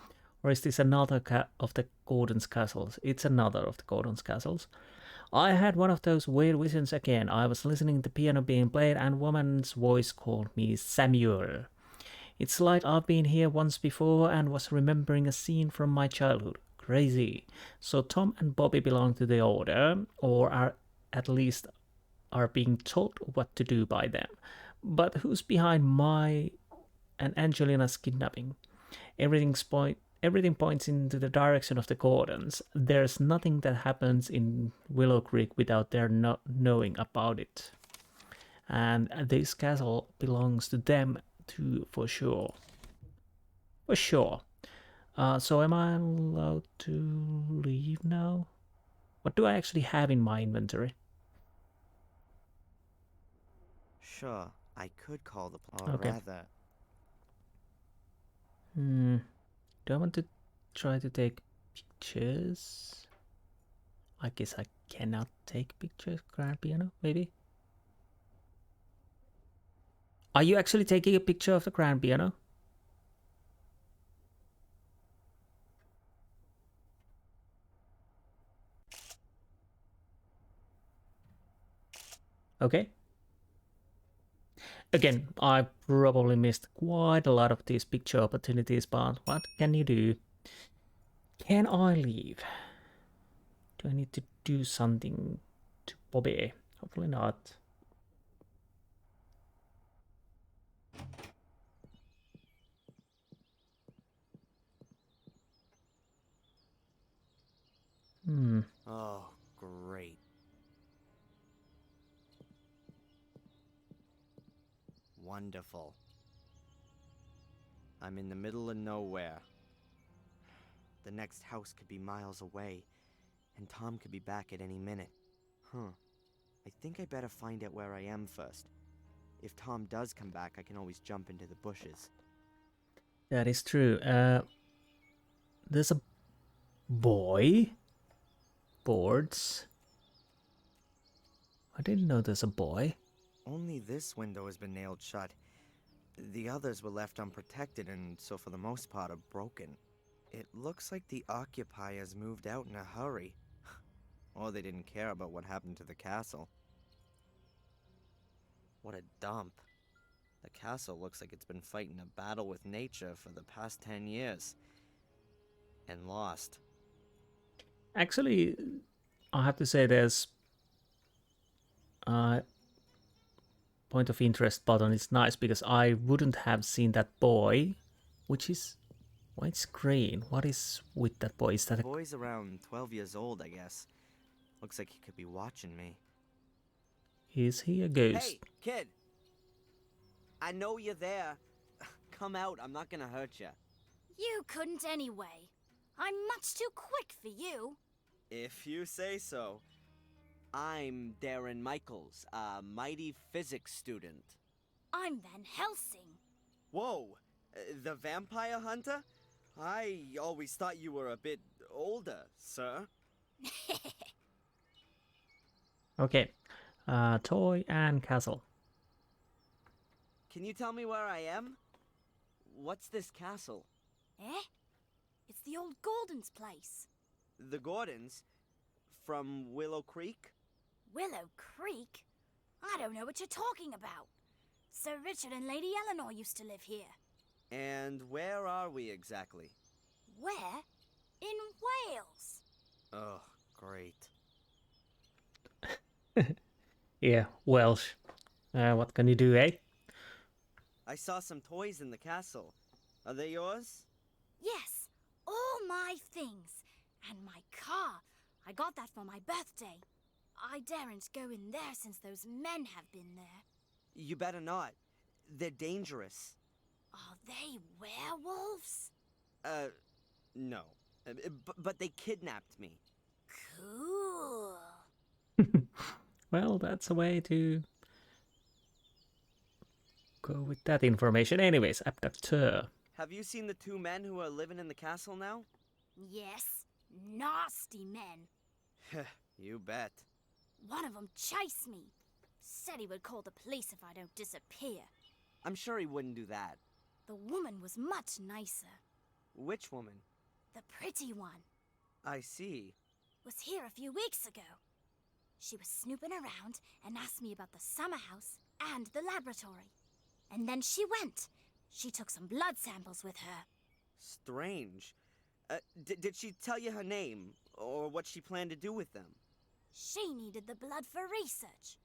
Or is this another of the Gordon's castles? It's another of the Gordon's castles. I had one of those weird visions again. I was listening to piano being played and a woman's voice called me Samuel. It's like I've been here once before and was remembering a scene from my childhood. Crazy. So Tom and Bobby belong to the Order, or are at least are being told what to do by them. But who's behind my and Angelina's kidnapping? Everything points into the direction of the Gordons. There's nothing that happens in Willow Creek without their not knowing about it. And this castle belongs to them too, for sure. For sure. So am I allowed to leave now? What do I actually have in my inventory? Sure, I could call the or Okay. rather. Do I want to try to take pictures? I guess I cannot take pictures. Grand piano, maybe? Are you actually taking a picture of the grand piano? Okay. Again, I probably missed quite a lot of these picture opportunities, but what can you do? Can I leave? Do I need to do something to Bobby? Hopefully not. Oh, great. Wonderful. I'm in the middle of nowhere. The next house could be miles away, and Tom could be back at any minute. I think I better find out where I am first. If Tom does come back, I can always jump into the bushes. That is true. There's a boy. Boards. I didn't know there's a boy. Only this window has been nailed shut. The others were left unprotected and so for the most part are broken. It looks like the occupiers moved out in a hurry. Or they didn't care about what happened to the castle. What a dump. The castle looks like it's been fighting a battle with nature for the past 10 years. And lost. Actually, I have to say there's point of interest button is nice because I wouldn't have seen that boy which is why it's green. What is with that boy? Is that The a... boy's around 12 years old, I guess. Looks like he could be watching me. Is he a ghost? Hey, kid! I know you're there. Come out, I'm not gonna hurt you. You couldn't anyway. I'm much too quick for you. If you say so. I'm Darren Michaels, a mighty physics student. I'm Van Helsing. Whoa, the vampire hunter? I always thought you were a bit older, sir. Okay. Toy and castle. Can you tell me where I am? What's this castle? Eh? It's the old Gordon's place. The Gordons? From Willow Creek? Willow Creek? I don't know what you're talking about. Sir Richard and Lady Eleanor used to live here. And where are we exactly? Where? In Wales. Oh, great. Yeah, Welsh. What can you do, eh? I saw some toys in the castle. Are they yours? Yes, all my things. And my car. I got that for my birthday. I daren't go in there since those men have been there. You better not. They're dangerous. Are they werewolves? No. But they kidnapped me. Cool. Well, that's a way to go with that information. Anyways, abductor. Have you seen the two men who are living in the castle now? Yes, nasty men. You bet. One of them chased me. Said he would call the police if I don't disappear. I'm sure he wouldn't do that. The woman was much nicer. Which woman? The pretty one I see. was here a few weeks ago. She was snooping around and asked me about the summer house and the laboratory. And then she went. She took some blood samples with her. Strange. Did she tell you her name, or what she planned to do with them? She needed the blood for research.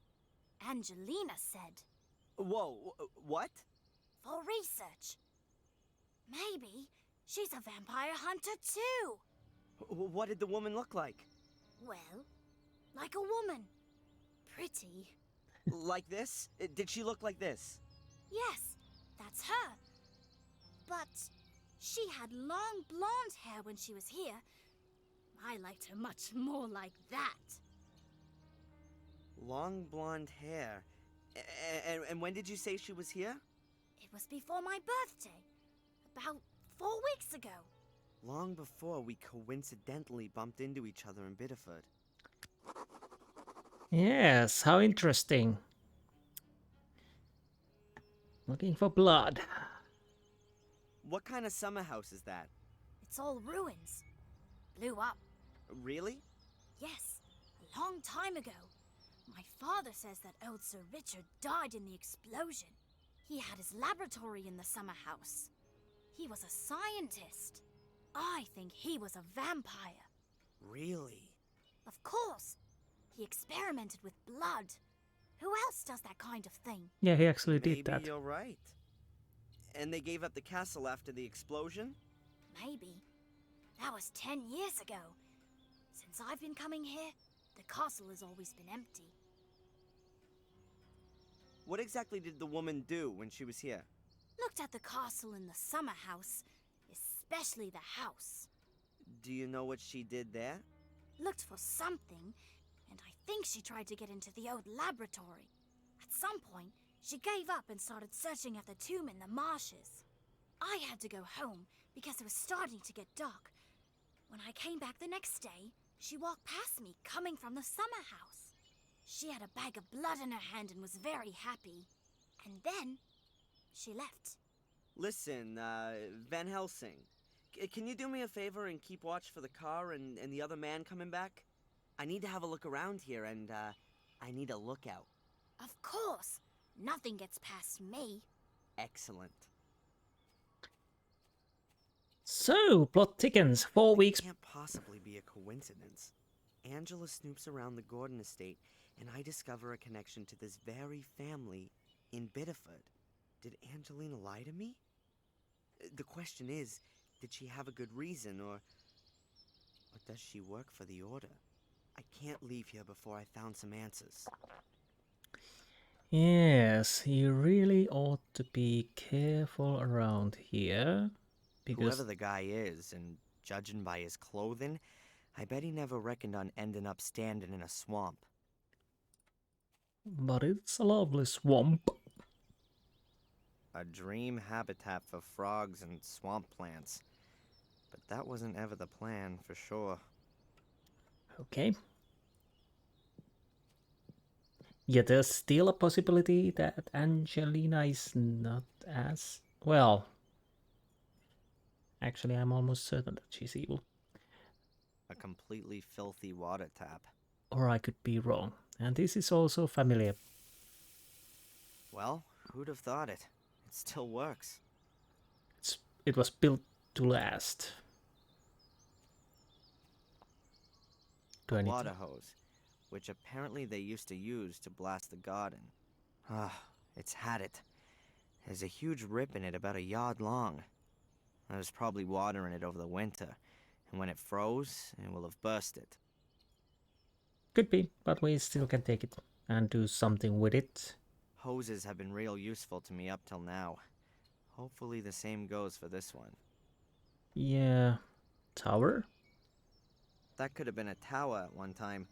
Angelina said. Whoa, what? For research. Maybe she's a vampire hunter too. What did the woman look like? Well, like a woman. Pretty. Like this? Did she look like this? Yes, that's her. But she had long blonde hair when she was here. I liked her much more like that. Long blonde hair. And when did you say she was here? It was before my birthday. About 4 weeks ago. Long before we coincidentally bumped into each other in Biddeford. Yes, how interesting. Looking for blood. What kind of summer house is that? It's all ruins. Blew up. Really? Yes, a long time ago. My father says that old Sir Richard died in the explosion. He had his laboratory in the summer house. He was a scientist. I think he was a vampire. Really? Of course. He experimented with blood. Who else does that kind of thing? Yeah, he actually Maybe did that. you're right. And they gave up the castle after the explosion? Maybe. That was 10 years ago. Since I've been coming here, the castle has always been empty. What exactly did the woman do when she was here? Looked at the castle and the summer house, especially the house. Do you know what she did there? Looked for something, and I think she tried to get into the old laboratory. At some point, she gave up and started searching at the tomb in the marshes. I had to go home because it was starting to get dark. When I came back the next day, she walked past me coming from the summer house. She had a bag of blood in her hand and was very happy. And then, she left. Listen, Van Helsing, can you do me a favor and keep watch for the car and the other man coming back? I need to have a look around here and, I need a lookout. Of course. Nothing gets past me. Excellent. So, plot thickens. 4 weeks. Can't possibly be a coincidence. Angela snoops around the Gordon estate, and I discover a connection to this very family in Biddeford. Did Angelina lie to me? The question is, did she have a good reason, or does she work for the Order? I can't leave here before I found some answers. Yes, you really ought to be careful around here. Because Whoever the guy is, and judging by his clothing, I bet he never reckoned on ending up standing in a swamp. But it's a lovely swamp. A dream habitat for frogs and swamp plants. But that wasn't ever the plan, for sure. Okay. Yeah, there's still a possibility that Angelina is not as... Well, actually, I'm almost certain that she's evil. A completely filthy water tap. Or I could be wrong. And this is also familiar. Well, who'd have thought it? It still works. It was built to last. Do I A need water to... hose, which apparently they used to use to blast the garden. Ah, it's had it. There's a huge rip in it about a yard long. I was probably watering it over the winter, and when it froze, it will have bursted. Could be, but we still can take it and do something with it. Hoses have been real useful to me up till now. Hopefully the same goes for this one. Yeah. Tower? That could have been a tower at one time.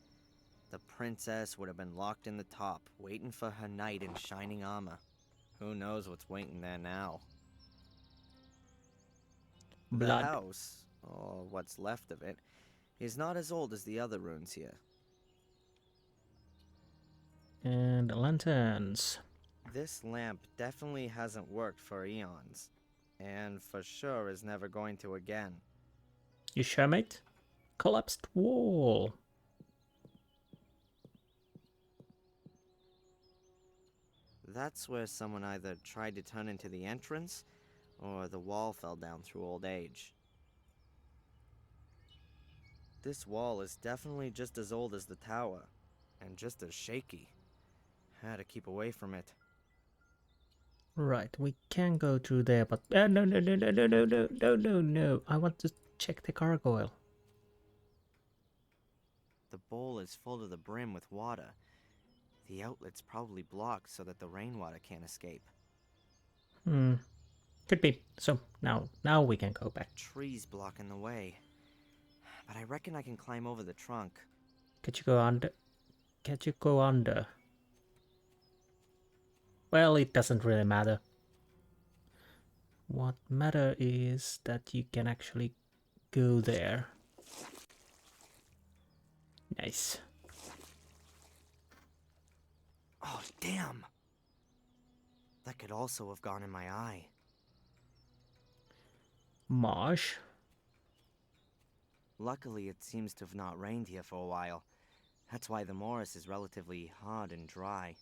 The princess would have been locked in the top, waiting for her knight in shining armor. Who knows what's waiting there now? Blood. The house, or what's left of it, is not as old as the other ruins here. And lanterns. This lamp definitely hasn't worked for eons, and for sure is never going to again. You sure, mate? Collapsed wall. That's where someone either tried to turn into the entrance, or the wall fell down through old age. This wall is definitely just as old as the tower, and just as shaky. Had to keep away from it. Right, we can go through there, but no. I want to check the gargoyle. The bowl is full to the brim with water. The outlet's probably blocked so that the rainwater can't escape. Could be. So now we can go back. Trees blocking the way. But I reckon I can climb over the trunk. Could you go under? Can you go under? Well, it doesn't really matter. What matter is that you can actually go there. Nice. Oh, damn! That could also have gone in my eye. Marsh. Luckily, it seems to have not rained here for a while. That's why the morass is relatively hard and dry.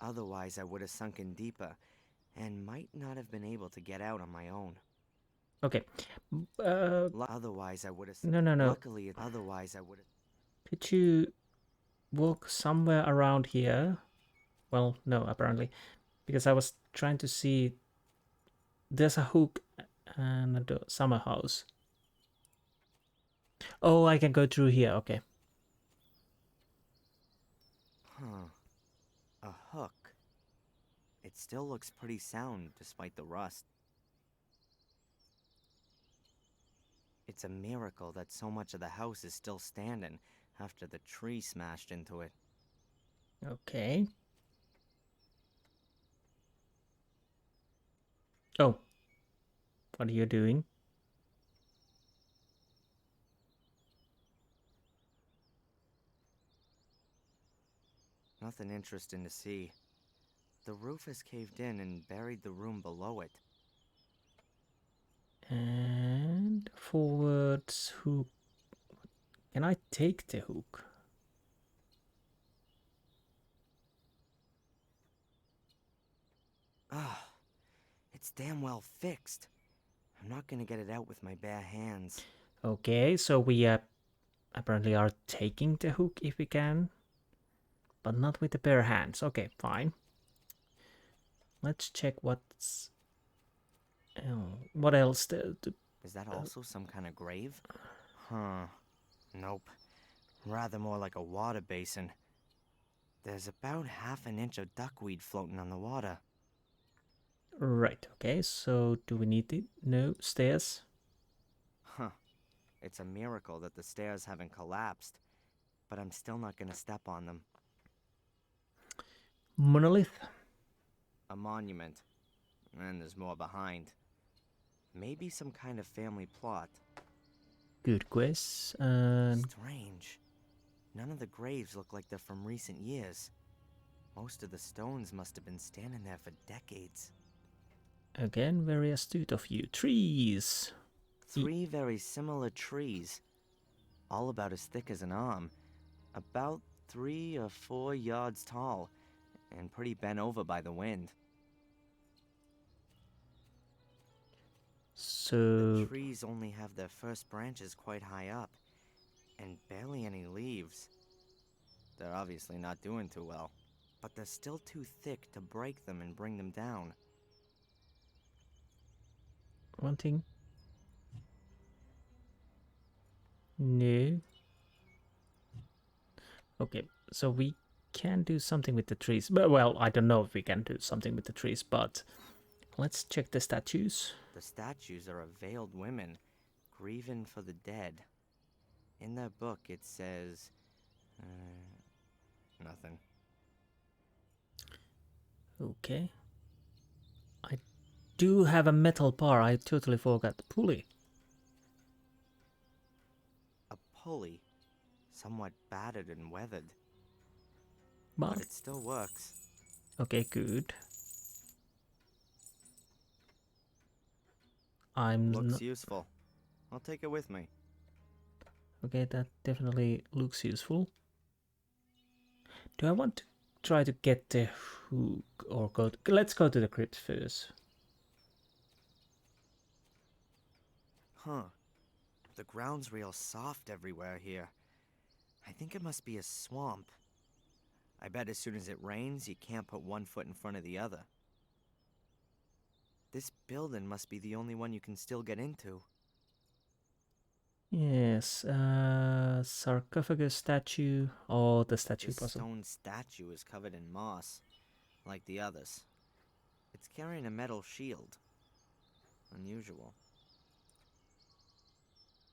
Otherwise, I would have sunken deeper, and might not have been able to get out on my own. Okay. Otherwise, I would have... No. Luckily, otherwise I would have... Could you walk somewhere around here? Well, no, apparently. Because I was trying to see... There's a hook and a summer house. Oh, I can go through here, okay. Huh. A hook. It still looks pretty sound, despite the rust. It's a miracle that so much of the house is still standing after the tree smashed into it. Okay. Oh. What are you doing? Nothing interesting to see. The roof has caved in and buried the room below it. And forwards hook. Can I take the hook? Ah, it's damn well fixed. I'm not gonna get it out with my bare hands. Okay, so we apparently are taking the hook if we can. But not with the bare hands. Okay, fine. Let's check what's... What else? Is that also some kind of grave? Huh. Nope. Rather more like a water basin. There's about half an inch of duckweed floating on the water. Right, okay, so do we need it? No, stairs? Huh. It's a miracle that the stairs haven't collapsed, but I'm still not gonna step on them. Monolith? A monument. And there's more behind. Maybe some kind of family plot. Good guess. Strange. None of the graves look like they're from recent years. Most of the stones must have been standing there for decades. Again, very astute of you. Trees! 3 very similar trees. All about as thick as an arm. About 3 or 4 yards tall. And pretty bent over by the wind. So... The trees only have their first branches quite high up. And barely any leaves. They're obviously not doing too well. But they're still too thick to break them and bring them down. One thing. No. Okay, so we can do something with the trees. But, well, I don't know if we can do something with the trees, but let's check the statues. The statues are of veiled women, grieving for the dead. In their book it says... nothing. Okay. I do have a metal bar. I totally forgot the pulley. A pulley, somewhat battered and weathered. But it still works. Okay, good. I'm Looks useful. I'll take it with me. Okay, that definitely looks useful. Do I want to try to get the hook or go to... Let's go to the crypt first. Huh. The ground's real soft everywhere here. I think it must be a swamp. I bet as soon as it rains, you can't put one foot in front of the other. This building must be the only one you can still get into. Yes, sarcophagus statue. Oh, the statue This puzzle. stone statue is covered in moss, like the others. It's carrying a metal shield. Unusual.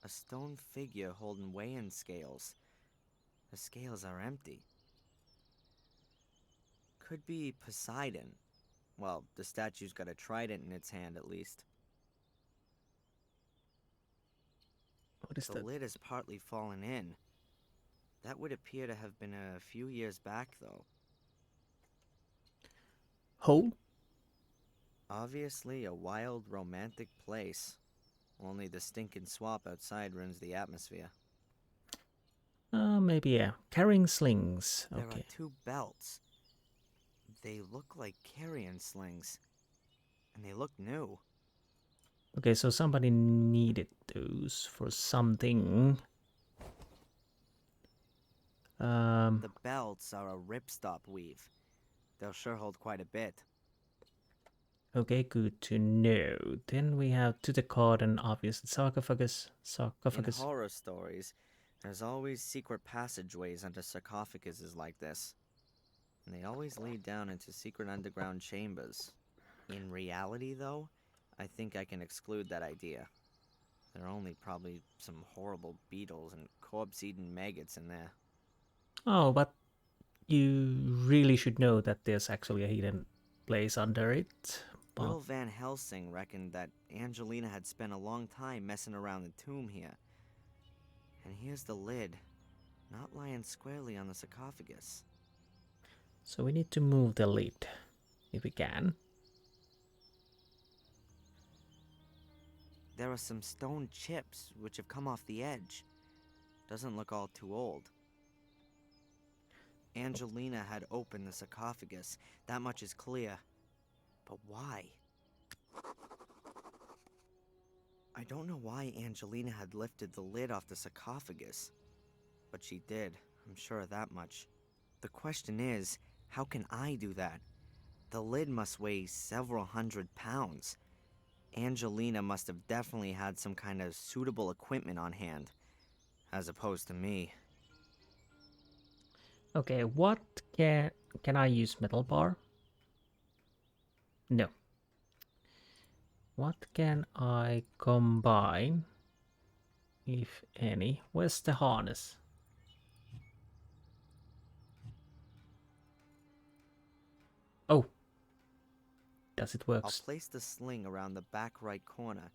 A stone figure holding weighing scales. The scales are empty. Could be Poseidon. Well, the statue's got a trident in its hand, at least. What is The that? lid is partly fallen in. That would appear to have been a few years back, though. Hole? Obviously a wild, romantic place. Only the stinking swamp outside ruins the atmosphere. Maybe, yeah. Carrying slings. There Okay. are 2 belts. They look like carrying slings. And they look new. Okay, so somebody needed those for something. The belts are a ripstop weave. They'll sure hold quite a bit. Okay, good to know. Then we have to the card and obvious sarcophagus. In horror stories, there's always secret passageways under sarcophaguses like this. And they always lead down into secret underground chambers. In reality, though, I think I can exclude that idea. There are only probably some horrible beetles and corpse-eating maggots in there. Oh, but you really should know that there's actually a hidden place under it. But... Will Van Helsing reckoned that Angelina had spent a long time messing around the tomb here. And here's the lid, not lying squarely on the sarcophagus. So we need to move the lid, if we can. There are some stone chips which have come off the edge. Doesn't look all too old. Angelina had opened the sarcophagus, that much is clear. But why? I don't know why Angelina had lifted the lid off the sarcophagus. But she did, I'm sure of that much. The question is, how can I do that? The lid must weigh several hundred pounds. Angelina must have definitely had some kind of suitable equipment on hand, as opposed to me. Okay, what can I use metal bar? No. What can I combine, if any? Where's the harness? Oh, does it work? I'll place the sling around the back right corner,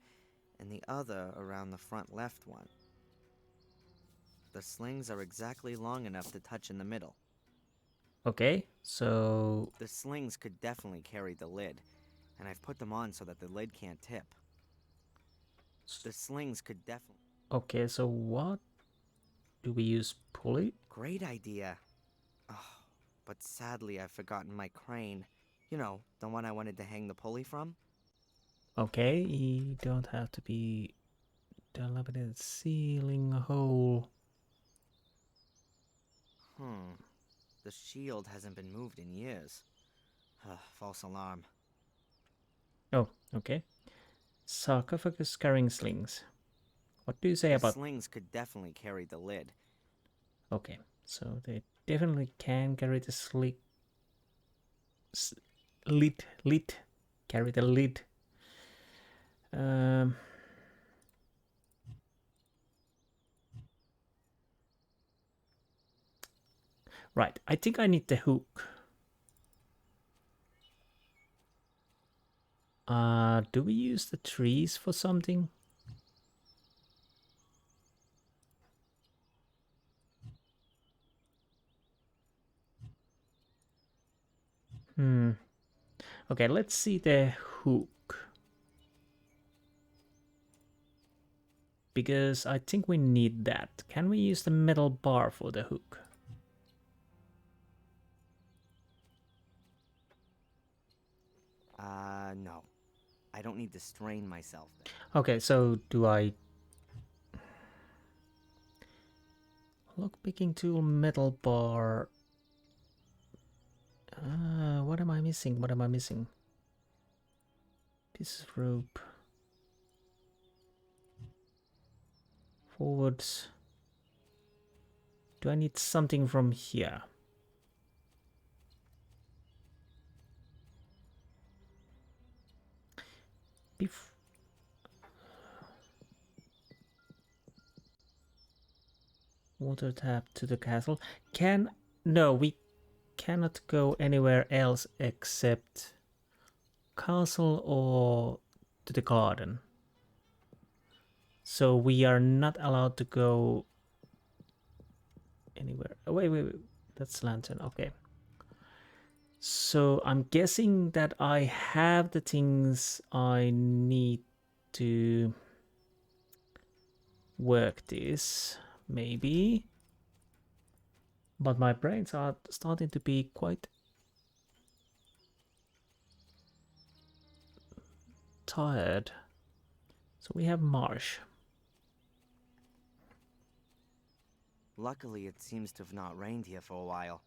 and the other around the front left one. The slings are exactly long enough to touch in the middle. Okay, so The slings could definitely carry the lid, and I've put them on so that the lid can't tip. The slings could definitely... okay, so what do we use? Pulley? Great idea. Oh, but sadly I've forgotten my crane. You know, the one I wanted to hang the pulley from? Okay, you don't have to be dilapidated ceiling hole. The shield hasn't been moved in years. False alarm. Oh, okay. Sarcophagus carrying slings. What do you say The about... slings could definitely carry the lid. Okay, so they definitely can carry the lid. Carry the lid. Right, I think I need the hook. Do we use the trees for something? Okay, let's see the hook. Because I think we need that. Can we use the metal bar for the hook? No. I don't need to strain myself there. Okay, so do I... Lockpicking tool, metal bar... what am I missing? What am I missing? Piece of rope. Forwards. Do I need something from here? Water tap to the castle. No, we cannot go anywhere else except castle or to the garden. So we are not allowed to go anywhere. Oh, wait. That's lantern. Okay. So I'm guessing that I have the things I need to work this, maybe. But my brains are starting to be quite tired. So we have marsh. Luckily, it seems to have not rained here for a while.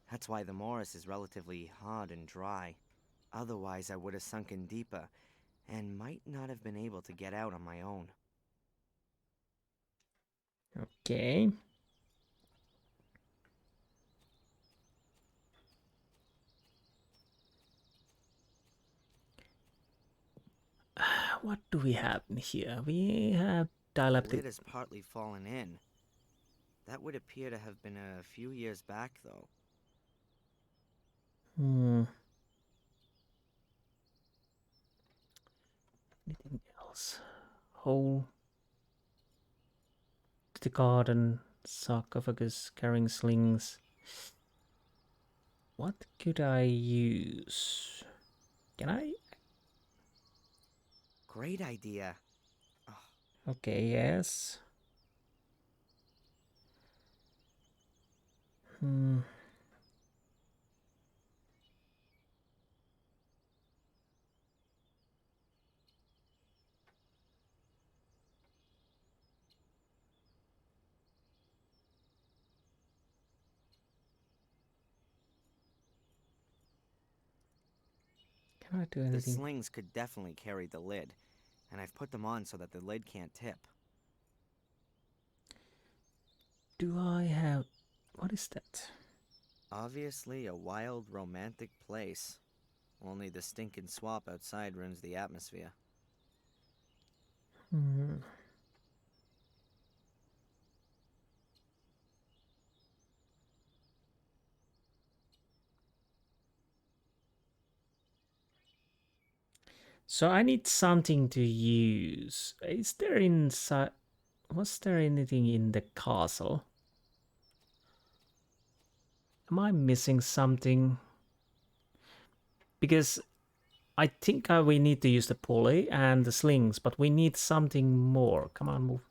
That's why the morass is relatively hard and dry. Otherwise, I would have sunken deeper, and might not have been able to get out on my own. Okay. What do we have in here? We have The dilapidated... lid is partly fallen in. That would appear to have been a few years back, though. Anything else? Hole. To the garden. Sarcophagus carrying slings. What could I use? Can I? Great idea. Okay, yes. Can I do The anything? slings could definitely carry the lid, and I've put them on so that the lid can't tip. Do I have... What is that? Obviously a wild, romantic place. Only the stinking swamp outside ruins the atmosphere. Hmm. So I need something to use. Is there inside... Was there anything in the castle? Am I missing something? Because I think we need to use the pulley and the slings, but we need something more. Come on, move.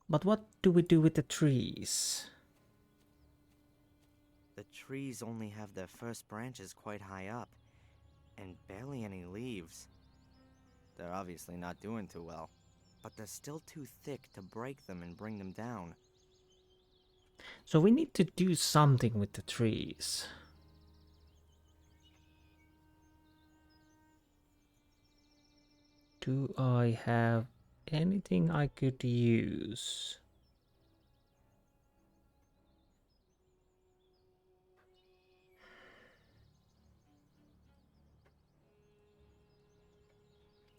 But what do we do with the trees? The trees only have their first branches quite high up, and barely any leaves. They're obviously not doing too well, but they're still too thick to break them and bring them down. So we need to do something with the trees. Do I have anything I could use?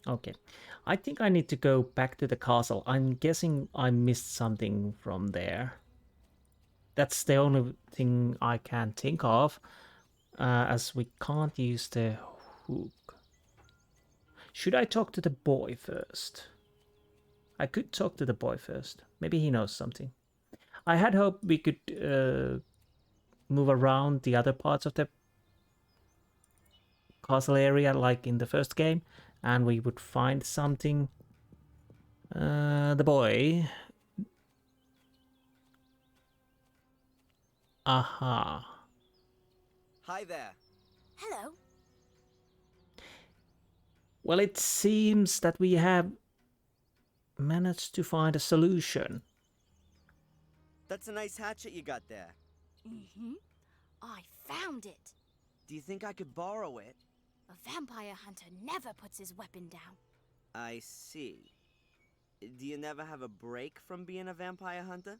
Okay, I think I need to go back to the castle. I'm guessing I missed something from there. That's the only thing I can think of, as we can't use the hook. Should I talk to the boy first? I could talk to the boy first. Maybe he knows something. I had hoped we could move around the other parts of the castle area like in the first game, and we would find something. The boy. Aha. Hi there. Hello. Well, it seems that we have managed to find a solution. That's a nice hatchet you got there. Mm-hmm. I found it. Do you think I could borrow it? A vampire hunter never puts his weapon down. I see. Do you never have a break from being a vampire hunter?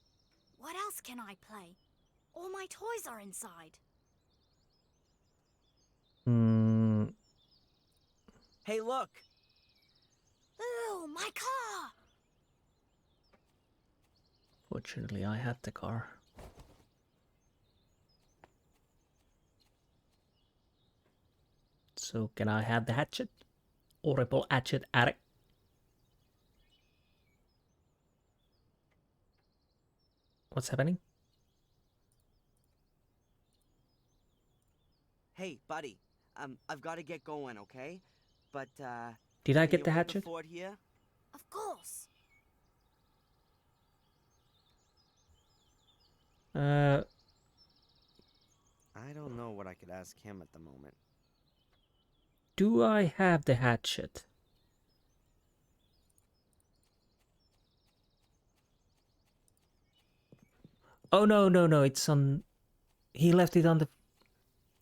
What else can I play? All my toys are inside. Hmm. Hey, look! Ooh, my car! Fortunately, I had the car. So, can I have the hatchet? Horrible hatchet addict. What's happening? Hey, buddy. I've got to get going, okay? But, Did I can get you the hold hatchet? fort here? Of course. Uh, I don't know what I could ask him at the moment. do I have the hatchet? Oh, no, it's on... He left it on the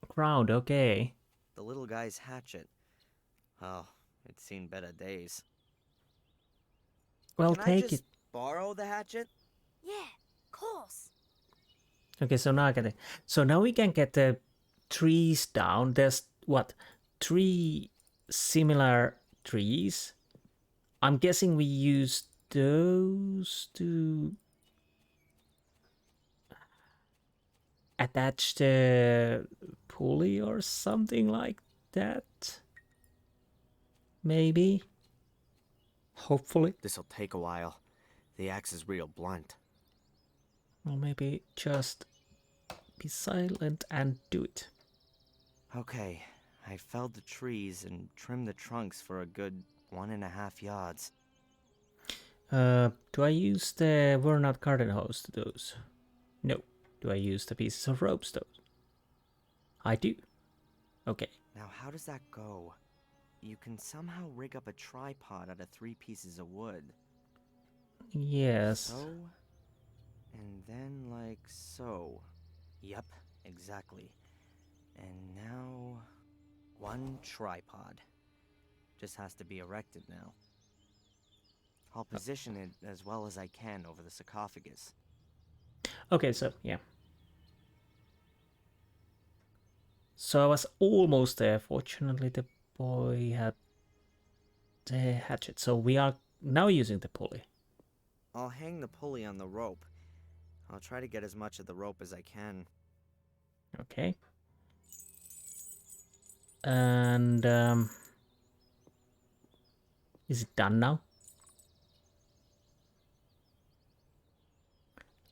ground, okay. The little guy's hatchet. Oh, it's seen better days. Well, Can I take just it. borrow the hatchet? Yeah, of course. Okay, so now I get it. So now we can get the trees down. There's, what, 3 similar trees? I'm guessing we use those to attach the pulley or something like that. Maybe. Hopefully. This'll take a while. The axe is real blunt. Or maybe just be silent and do it. Okay, I felled the trees and trimmed the trunks for a good 1.5 yards. Do I use the worn out garden hose to those? No. Do I use the pieces of ropes though? I do. Okay. Now how does that go? You can somehow rig up a tripod out of 3 pieces of wood. Yes. So, and then like so. Yup, exactly. And now, one tripod. Just has to be erected now. I'll position it as well as I can over the sarcophagus. Okay, so yeah. So I was almost there. Fortunately, the boy had the hatchet. So we are now using the pulley. I'll hang the pulley on the rope. I'll try to get as much of the rope as I can. Okay. And is it done now?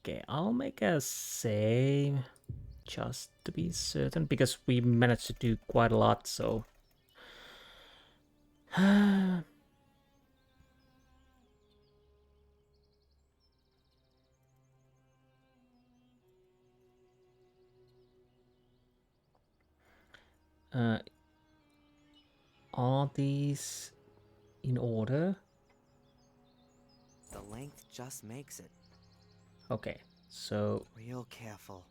Okay, I'll make a save just to be certain because we managed to do quite a lot, so are these in order? The length just makes it. Okay, so Real careful.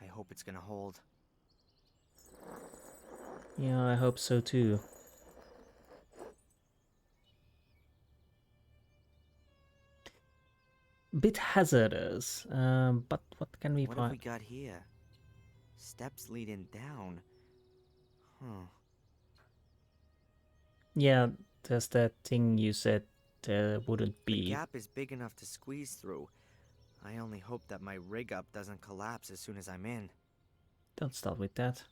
I hope it's gonna hold. yeah, I hope so too. Bit hazardous, but what can we What have we find? got here? Steps leading down. Huh. Yeah, there's that thing you said there wouldn't The be. gap is big enough to squeeze through. I only hope that my rig up doesn't collapse as soon as I'm in. Don't start with that.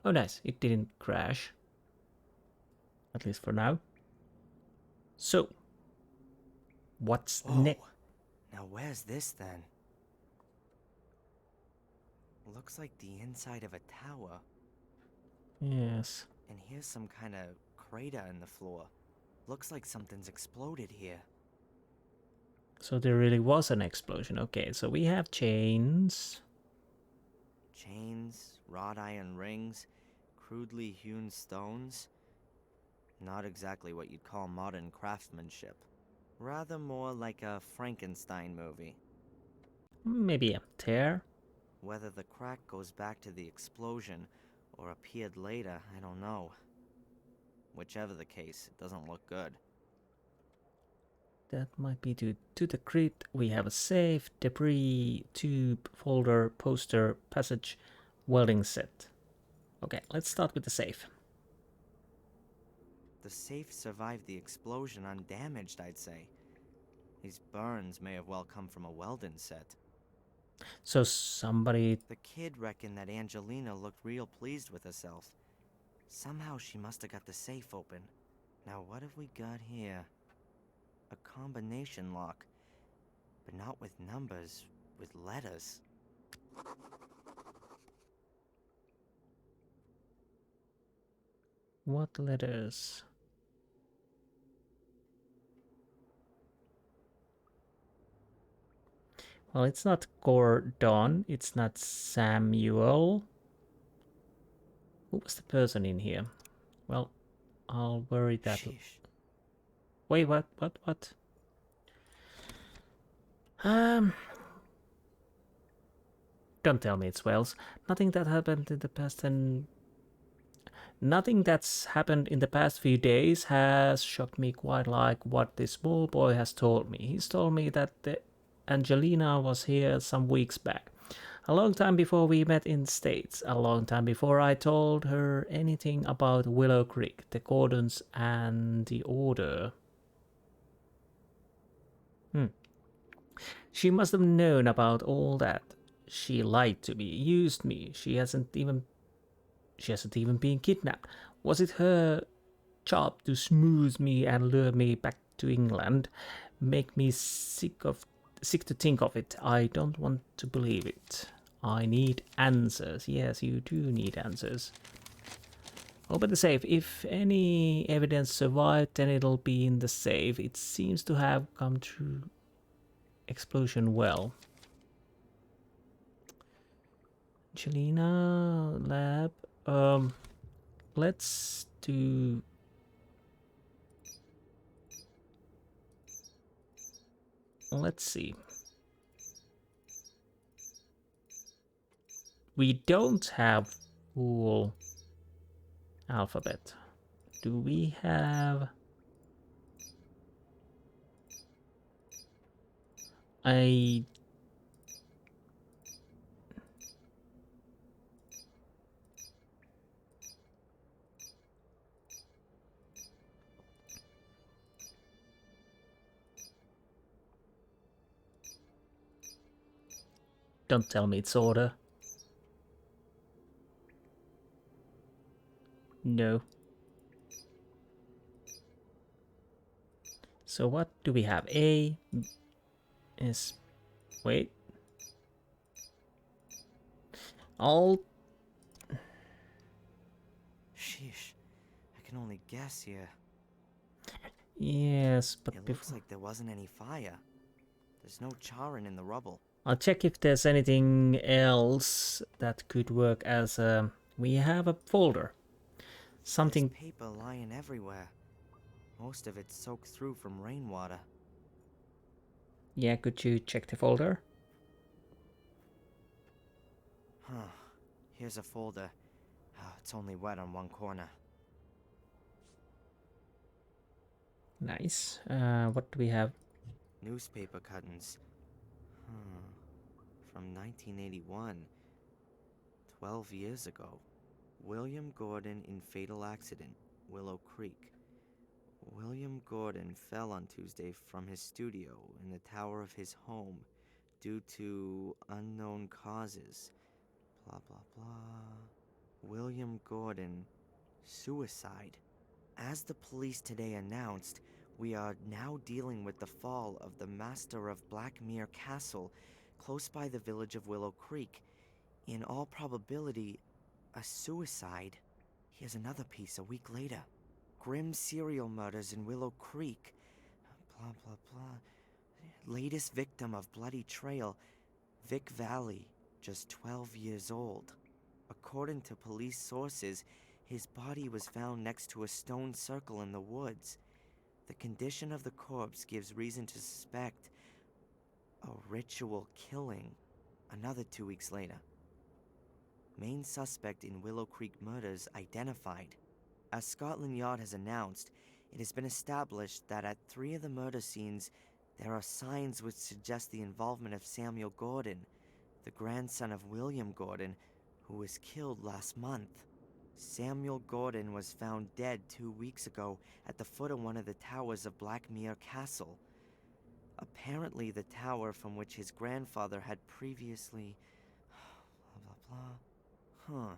Oh, nice. It didn't crash. At least for now. So, what's Whoa. next? Now where's this then? Looks like the inside of a tower. Yes. And here's some kind of crater in the floor. Looks like something's exploded here. So there really was an explosion. Okay, so we have chains. Chains, wrought iron rings, crudely hewn stones. Not exactly what you'd call modern craftsmanship. Rather more like a Frankenstein movie. Maybe a tear. Whether the crack goes back to the explosion or appeared later, I don't know. Whichever the case, it doesn't look good. That might be due to the crypt. We have a safe, debris, tube, folder, poster, passage, welding set. Okay, let's start with the safe. The safe survived the explosion undamaged, I'd say. These burns may have well come from a Welding Set. So somebody... The kid reckoned that Angelina looked real pleased with herself. Somehow she must have got the safe open. Now what have we got here? A combination lock. But not with numbers, with letters. What letters? Well, it's not Gordon. It's not Samuel. Who was the person in here? Well, I'll worry that... Sheesh. Wait, what? Don't tell me it's Wells. Nothing that happened in the past and... Nothing that's happened in the past few days has shocked me quite like what this small boy has told me. He's told me that the Angelina was here some weeks back. A long time before we met in States. A long time before I told her anything about Willow Creek, the Gordons, and the Order. She must have known about all that. She lied to me, used me. She hasn't even been kidnapped. Was it her job to smooth me and lure me back to England? Make me sick to think of it. I don't want to believe it. I need answers. Yes, you do need answers. Open the safe. If any evidence survived, then it'll be in the safe. It seems to have come through explosion well. Angelina lab. Let's do... Let's see. we don't have full alphabet. Do we have... I... Don't tell me it's order. No. So what do we have? A is... Wait. All... Sheesh. I can only guess here. Yes, but It before... looks like there wasn't any fire. There's no charring in the rubble. I'll check if there's anything else that could work as a... We have a folder. Something... There's paper lying everywhere. Most of it soaked through from rainwater. Yeah, could you check the folder? Huh. Here's a folder. It's only wet on one corner. Nice. What do we have? Newspaper cuttings. From 1981. 12 years ago. William Gordon in fatal accident, Willow Creek. William Gordon fell on Tuesday from his studio in the tower of his home due to unknown causes. Blah, blah, blah. William Gordon, suicide. As the police today announced, we are now dealing with the fall of the master of Blackmere Castle, close by the village of Willow Creek. In all probability, a suicide. Here's another piece a week later. Grim serial murders in Willow Creek. Blah, blah, blah. Latest victim of Bloody Trail, Vic Valley, just 12 years old. According to police sources, his body was found next to a stone circle in the woods. The condition of the corpse gives reason to suspect a ritual killing. Another 2 weeks later. Main suspect in Willow Creek murders identified. As Scotland Yard has announced, it has been established that at 3 of the murder scenes, there are signs which suggest the involvement of Samuel Gordon, the grandson of William Gordon, who was killed last month. Samuel Gordon was found dead 2 weeks ago at the foot of one of the towers of Blackmere Castle. Apparently the tower from which his grandfather had previously... blah, blah, blah.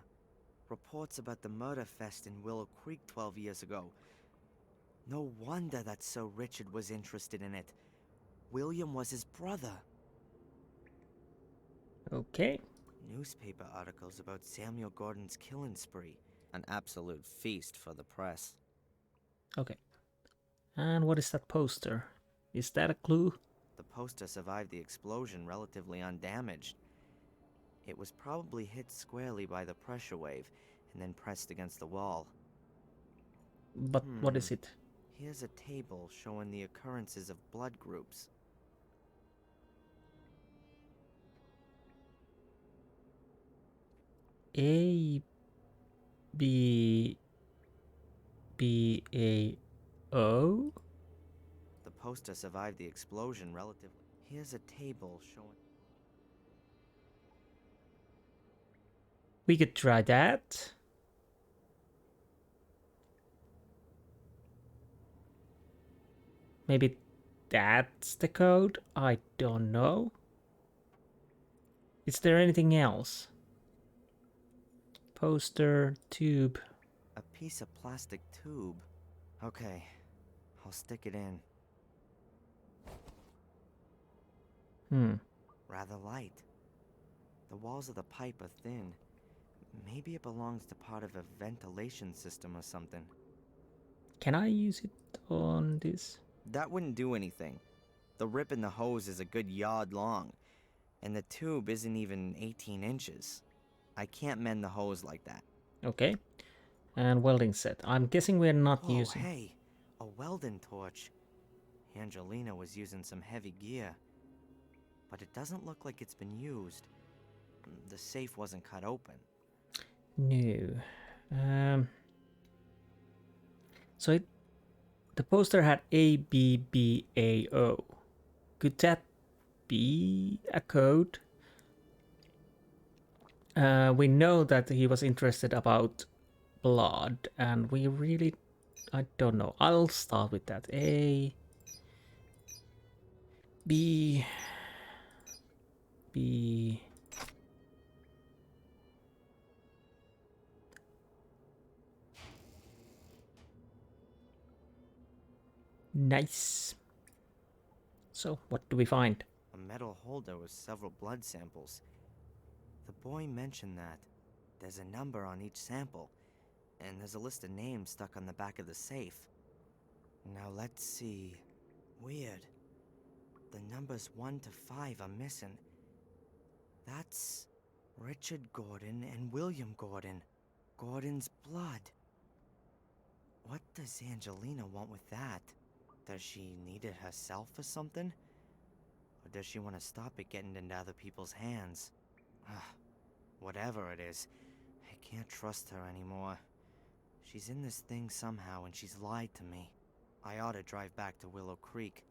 Reports about the murder fest in Willow Creek 12 years ago. No wonder that Sir Richard was interested in it. William was his brother. Okay. Newspaper articles about Samuel Gordon's killing spree. An absolute feast for the press. Okay. And what is that poster? Is that a clue? The poster survived the explosion relatively undamaged. It was probably hit squarely by the pressure wave and then pressed against the wall. But what is it? Here's a table showing the occurrences of blood groups. A B B A O? The poster survived the explosion relatively. Here's a table showing... We could try that. Maybe that's the code? I don't know. Is there anything else? Poster, tube. A piece of plastic tube. Okay, I'll stick it in. Rather light. The walls of the pipe are thin. Maybe it belongs to part of a ventilation system or something. Can I use it on this? That wouldn't do anything. The rip in the hose is a good yard long, and the tube isn't even 18 inches. I can't mend the hose like that. Okay. And welding set. I'm guessing we're not Oh, using... hey, a welding torch. Angelina was using some heavy gear, but it doesn't look like it's been used. The safe wasn't cut open. No. So the poster had ABBAO. Could that be a code? We know that he was interested about blood, and we really, I don't know. I'll start with that. A B B. Nice. So, what do we find? A metal holder with several blood samples. The boy mentioned that. There's a number on each sample, and there's a list of names stuck on the back of the safe. Now let's see. Weird. The numbers 1 to 5 are missing. That's Richard Gordon and William Gordon. Gordon's blood. What does Angelina want with that? Does she need it herself or something? Or does she want to stop it getting into other people's hands? Whatever it is, I can't trust her anymore. She's in this thing somehow and she's lied to me. I ought to drive back to Willow Creek.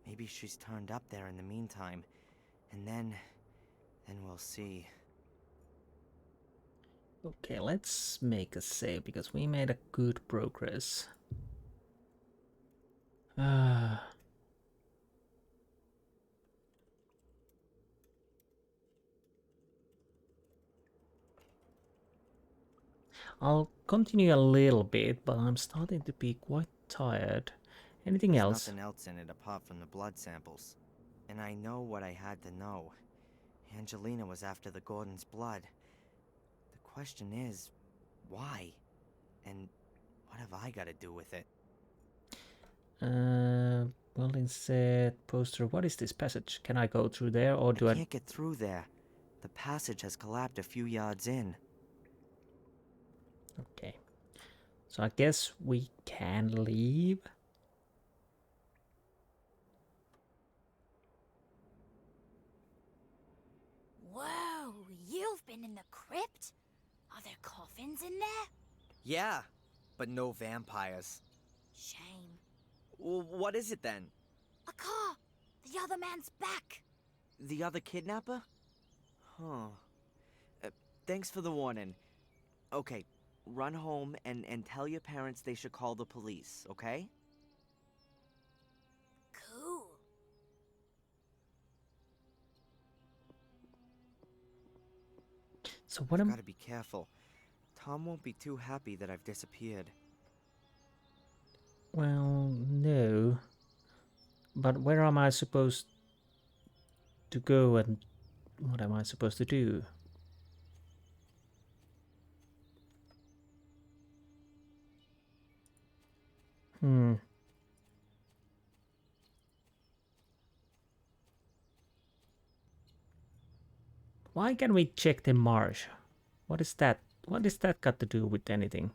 Maybe she's turned up there in the meantime. And then we'll see. Okay, let's make a save because we made a good progress. I'll continue a little bit, but I'm starting to be quite tired. Anything There's else? nothing else in it apart from the blood samples. And I know what I had to know. Angelina was after the Gordon's blood. The question is, why? And what have I got to do with it? Welding Set, poster. What is this passage? Can I go through there, or do I can't get through there. The passage has collapsed a few yards in. Okay. So I guess we can leave. Whoa, you've been in the crypt? Are there coffins in there? Yeah, but no vampires. Shame. Well, what is it then? A car! The other man's back! The other kidnapper? Huh. Thanks for the warning. Okay, run home and tell your parents they should call the police, okay? Cool. So what am Gotta be careful. Tom won't be too happy that I've disappeared. Well, no. But where am I supposed to go and what am I supposed to do? Why can we check the marsh? What is that? What is that got to do with anything?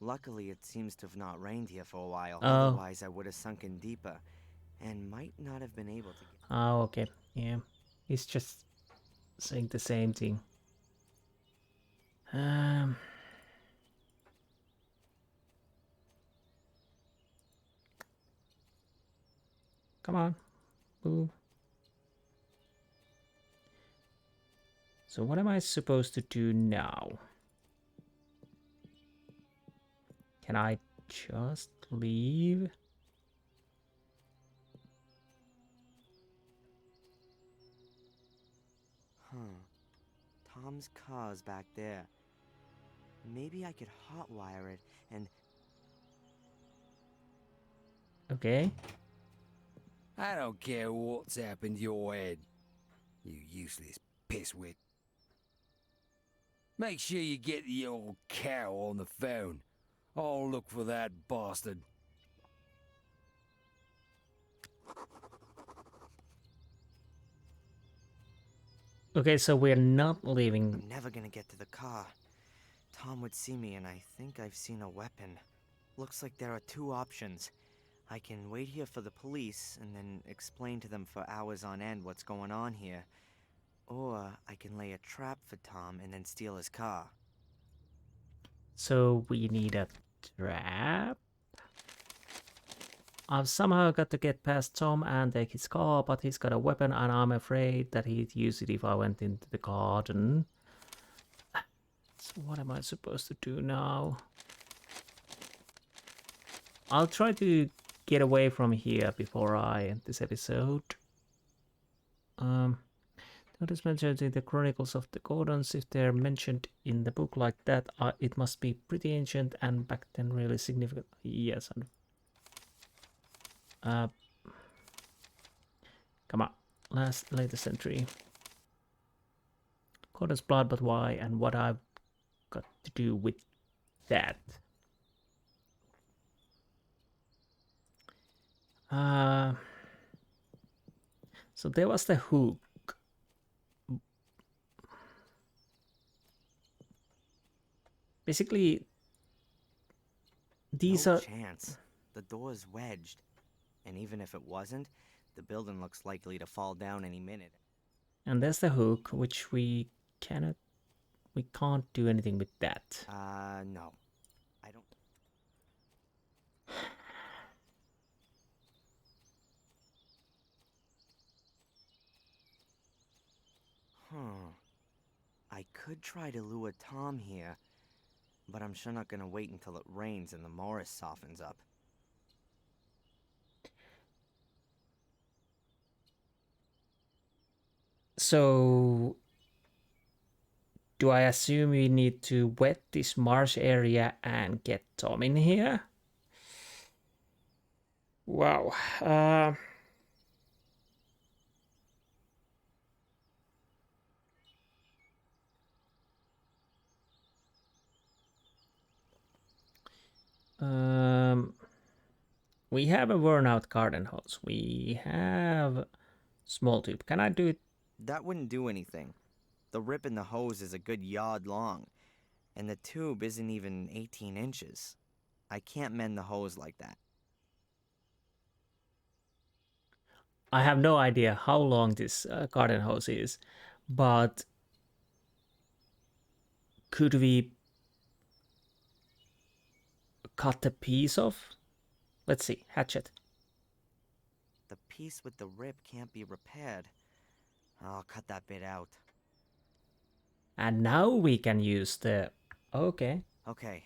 Luckily, it seems to have not rained here for a while. Oh. Otherwise, I would have sunken deeper and might not have been able to get... Oh, okay. Yeah. He's just saying the same thing. Come on. Move. So what am I supposed to do now? Can I just leave? Huh. Tom's car's back there. Maybe I could hotwire it and... Okay. I don't care what's happened to your head, you useless pisswit. Make sure you get the old cow on the phone. I'll look for that bastard. Okay, so we're not leaving. I'm never gonna get to the car. Tom would see me and I think I've seen a weapon. Looks like there are two options. I can wait here for the police and then explain to them for hours on end what's going on here. Or I can lay a trap for Tom and then steal his car. So we need a trap. I've somehow got to get past Tom and take his car, but he's got a weapon and I'm afraid that he'd use it if I went into the garden. So what am I supposed to do now? I'll try to get away from here before I end this episode. Notice mentioned in the Chronicles of the Gordons. If they're mentioned in the book like that, it must be pretty ancient and back then really significant. Yes. Come on. Latest entry. Gordon's blood, but why and what I've got to do with that. So there was the hook. Basically, these No are... chance. The door's wedged. And even if it wasn't, the building looks likely to fall down any minute. And there's the hook, which we can't do anything with that. No. I don't... I could try to lure Tom here, but I'm sure not gonna wait until it rains and the Morris softens up. So, do I assume we need to wet this marsh area and get Tom in here? Wow. We have a worn out garden hose. We have small tube. Can I do it? That wouldn't do anything. The rip in the hose is a good yard long, and the tube isn't even 18 inches. I can't mend the hose like that. I have no idea how long this garden hose is, but could we cut a piece off? Let's see, hatchet. The piece with the rip can't be repaired. I'll cut that bit out. And now we can use the... Okay. Okay,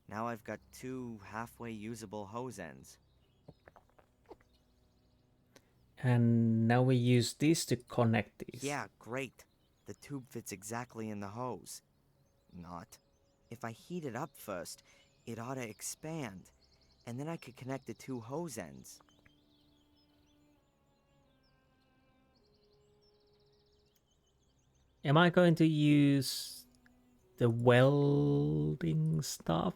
now I've got two halfway usable hose ends. And now we use this to connect these. Yeah, great. The tube fits exactly in the hose. Not. If I heat it up first, it ought to expand, and then I could connect the two hose ends. Am I going to use the welding stuff?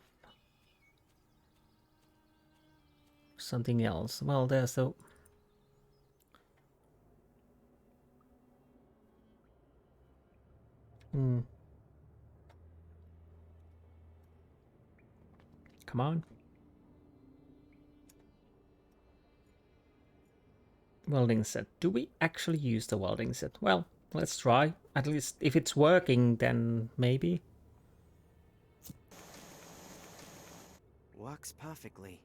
Something else? Well, there's the... Come on. Welding set. Do we actually use the welding set? Well, let's try. At least if it's working, then maybe. Works perfectly.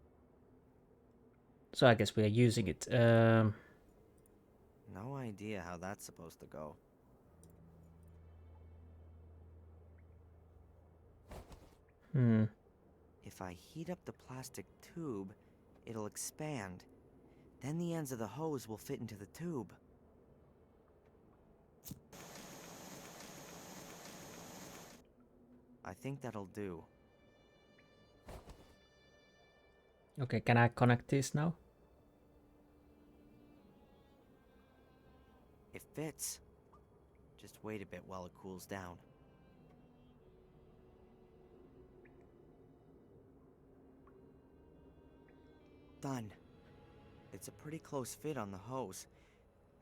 So I guess we are using it. No idea how that's supposed to go. If I heat up the plastic tube, it'll expand. Then the ends of the hose will fit into the tube. I think that'll do. Okay, can I connect this now? It fits. Just wait a bit while it cools down. Done. It's a pretty close fit on the hose.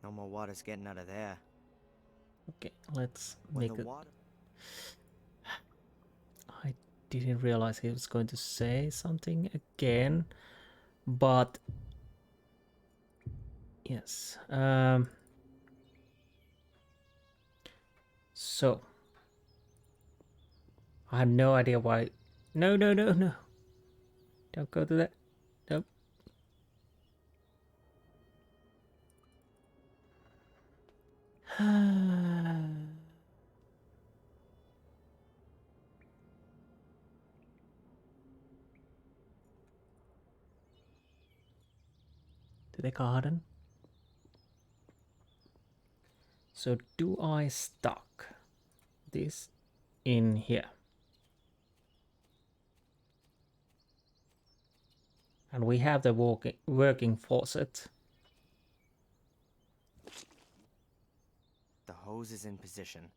No more water's getting out of there. Okay, let's When make the it... water... I didn't realize he was going to say something again. But yes, so I have no idea why. No, no, no, no! Don't go to that. Nope. To the garden. So do I stock this in here? And we have the working faucet. The hose is in position.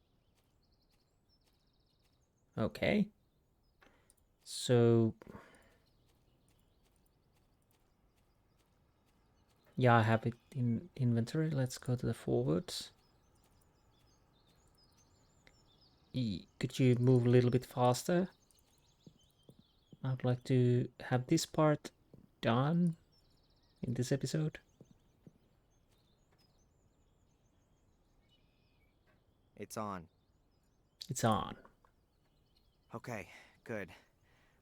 Okay. So yeah, I have it in inventory. Let's go to the forwards. Could you move a little bit faster? I'd like to have this part done in this episode. It's on. It's on. Okay, good.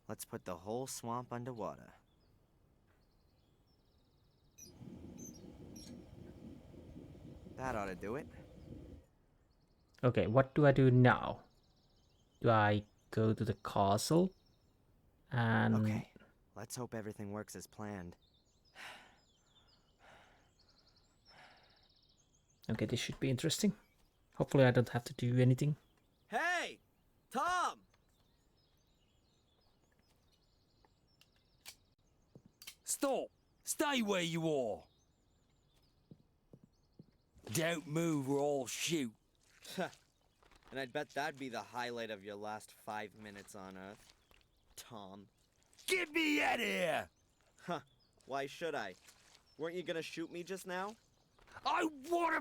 Let's put the whole swamp underwater. That ought to do it. Okay, what do I do now? Do I go to the castle? And Okay, let's hope everything works as planned. okay, this should be interesting. Hopefully I don't have to do anything. Hey! Tom! Stop! Stay where you are! Don't move or I'll shoot. And I'd bet that'd be the highlight of your last 5 minutes on Earth. Tom. Get me out of here! Huh. Why should I? Weren't you gonna shoot me just now? I wanna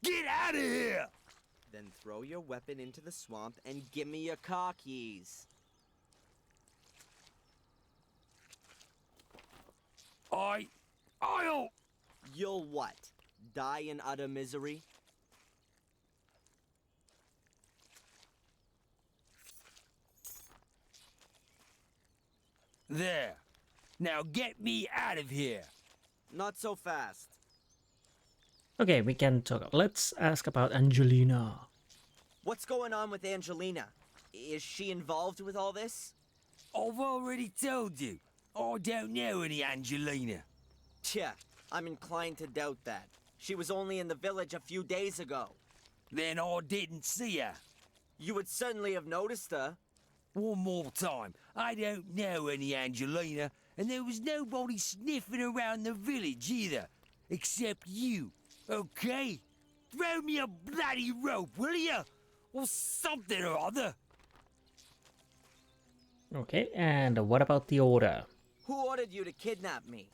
get out of here! Then throw your weapon into the swamp and give me your car keys. I'll... You'll what? Die in utter misery? There. Now get me out of here. Not so fast. Okay, we can talk. Let's ask about Angelina. What's going on with Angelina? Is she involved with all this? I've already told you. I don't know any Angelina. Tja, I'm inclined to doubt that. She was only in the village a few days ago. Then I didn't see her. You would certainly have noticed her. One more time. I don't know any Angelina, and there was nobody sniffing around the village either. Except you. Okay? Throw me a bloody rope, will you? Or something or other. Okay, and what about the order? Who ordered you to kidnap me?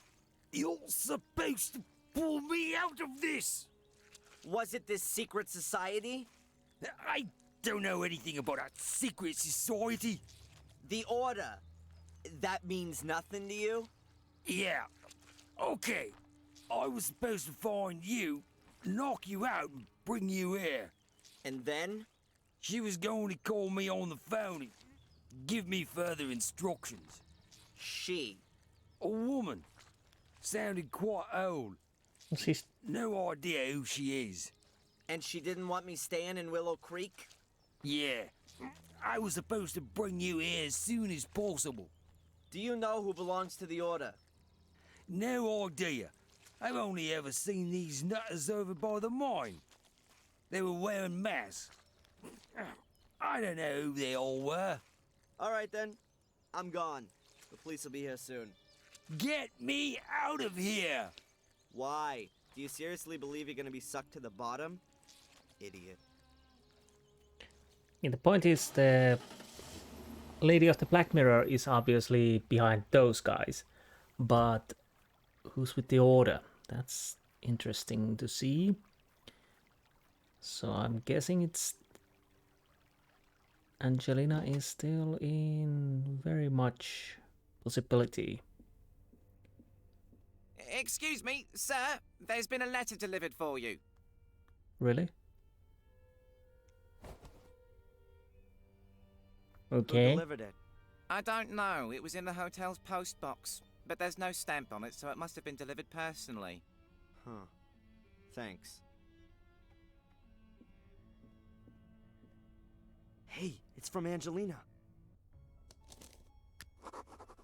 You're supposed to pull me out of this. Was it this secret society? I don't know anything about a secret society. The order. That means nothing to you? Yeah. Okay. I was supposed to find you, knock you out, and bring you here. And then? She was going to call me on the phone and give me further instructions. She. A woman. Sounded quite old. She's No idea who she is. And she didn't want me staying in Willow Creek? Yeah. I was supposed to bring you here as soon as possible. Do you know who belongs to the order? No idea. I've only ever seen these nutters over by the mine. They were wearing masks. I don't know who they all were. All right then. I'm gone. The police will be here soon. Get me out of here! Why? Do you seriously believe you're gonna be sucked to the bottom? Idiot. yeah, the point is the lady of the Black Mirror is obviously behind those guys, but who's with the order? That's interesting to see. So I'm guessing it's Angelina is still in very much possibility. Excuse me, sir. There's been a letter delivered for you. Really? Who Okay. delivered it? I don't know. It was in the hotel's post box. But there's no stamp on it, so it must have been delivered personally. Huh. Thanks. Hey, it's from Angelina.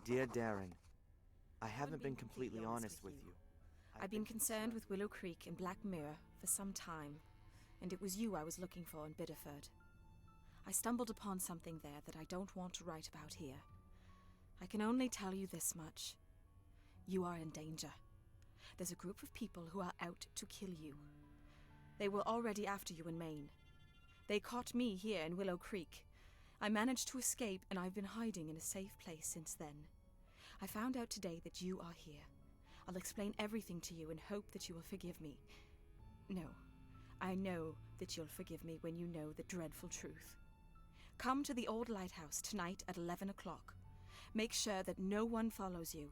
Dear Darren, I haven't been completely honest with you. I've been concerned with Willow Creek and Black Mirror for some time, and it was you I was looking for in Biddeford. I stumbled upon something there that I don't want to write about here. I can only tell you this much. You are in danger. There's a group of people who are out to kill you. They were already after you in Maine. They caught me here in Willow Creek. I managed to escape, and I've been hiding in a safe place since then. I found out today that you are here. I'll explain everything to you and hope that you will forgive me. No, I know that you'll forgive me when you know the dreadful truth. Come to the old lighthouse tonight at 11 o'clock. Make sure that no one follows you.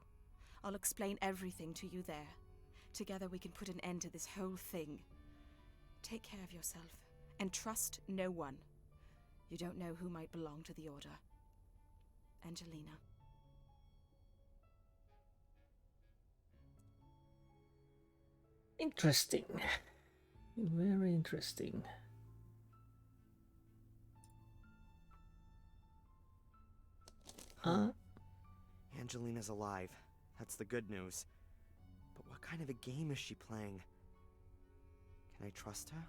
I'll explain everything to you there. Together we can put an end to this whole thing. Take care of yourself, and trust no one. You don't know who might belong to the Order. Angelina. Interesting. Very interesting. Angelina's alive. That's the good news. But what kind of a game is she playing? Can I trust her?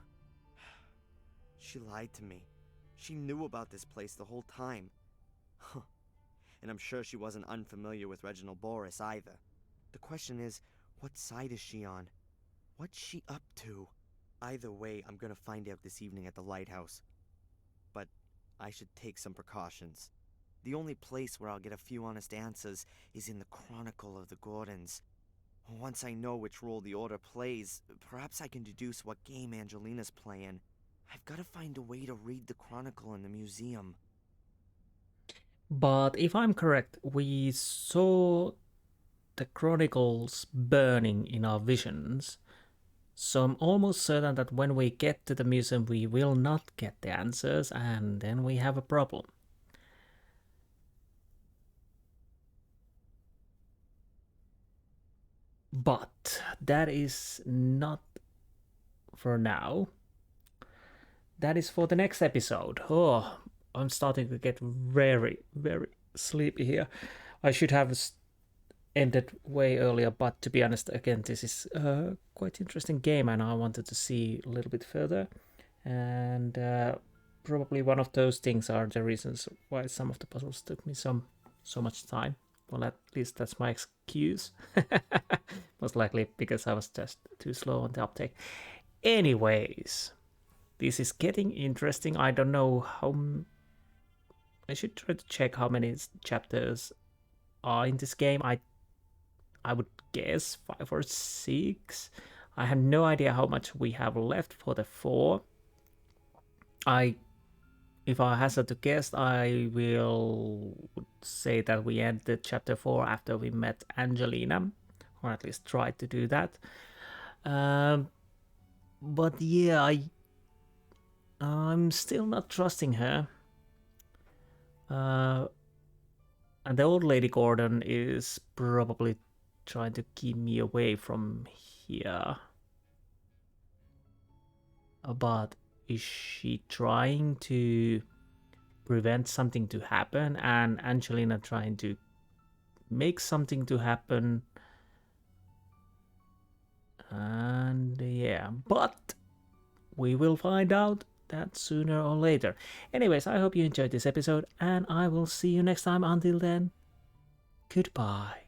She lied to me. She knew about this place the whole time. Huh. And I'm sure she wasn't unfamiliar with Reginald Boris either. The question is, what side is she on? What's she up to? Either way, I'm gonna find out this evening at the lighthouse. But I should take some precautions. The only place where I'll get a few honest answers is in the Chronicle of the Gordons. Once I know which role the Order plays, perhaps I can deduce what game Angelina's playing. I've got to find a way to read the Chronicle in the museum. But if I'm correct, we saw the chronicles burning in our visions. So I'm almost certain that when we get to the museum, we will not get the answers, and then we have a problem. But that is not for now. That is for the next episode. Oh, I'm starting to get very, very sleepy here. I should have ended way earlier, but to be honest, again, this is a quite interesting game and I wanted to see a little bit further. And probably one of those things are the reasons why some of the puzzles took me so much time. Well, at least that's my excuse. Most likely because I was just too slow on the uptake. Anyways, this is getting interesting. I don't know how... I should try to check how many chapters are in this game. I would guess 5 or 6. I have no idea how much we have left for the 4. If I hazard to guess, I will say that we ended chapter 4 after we met Angelina, or at least tried to do that. But yeah, I'm still not trusting her. And the old lady Gordon is probably trying to keep me away from here. But is she trying to prevent something to happen, and Angelina trying to make something to happen? And yeah, but we will find out that sooner or later. Anyways, I hope you enjoyed this episode, and I will see you next time. Until then, goodbye.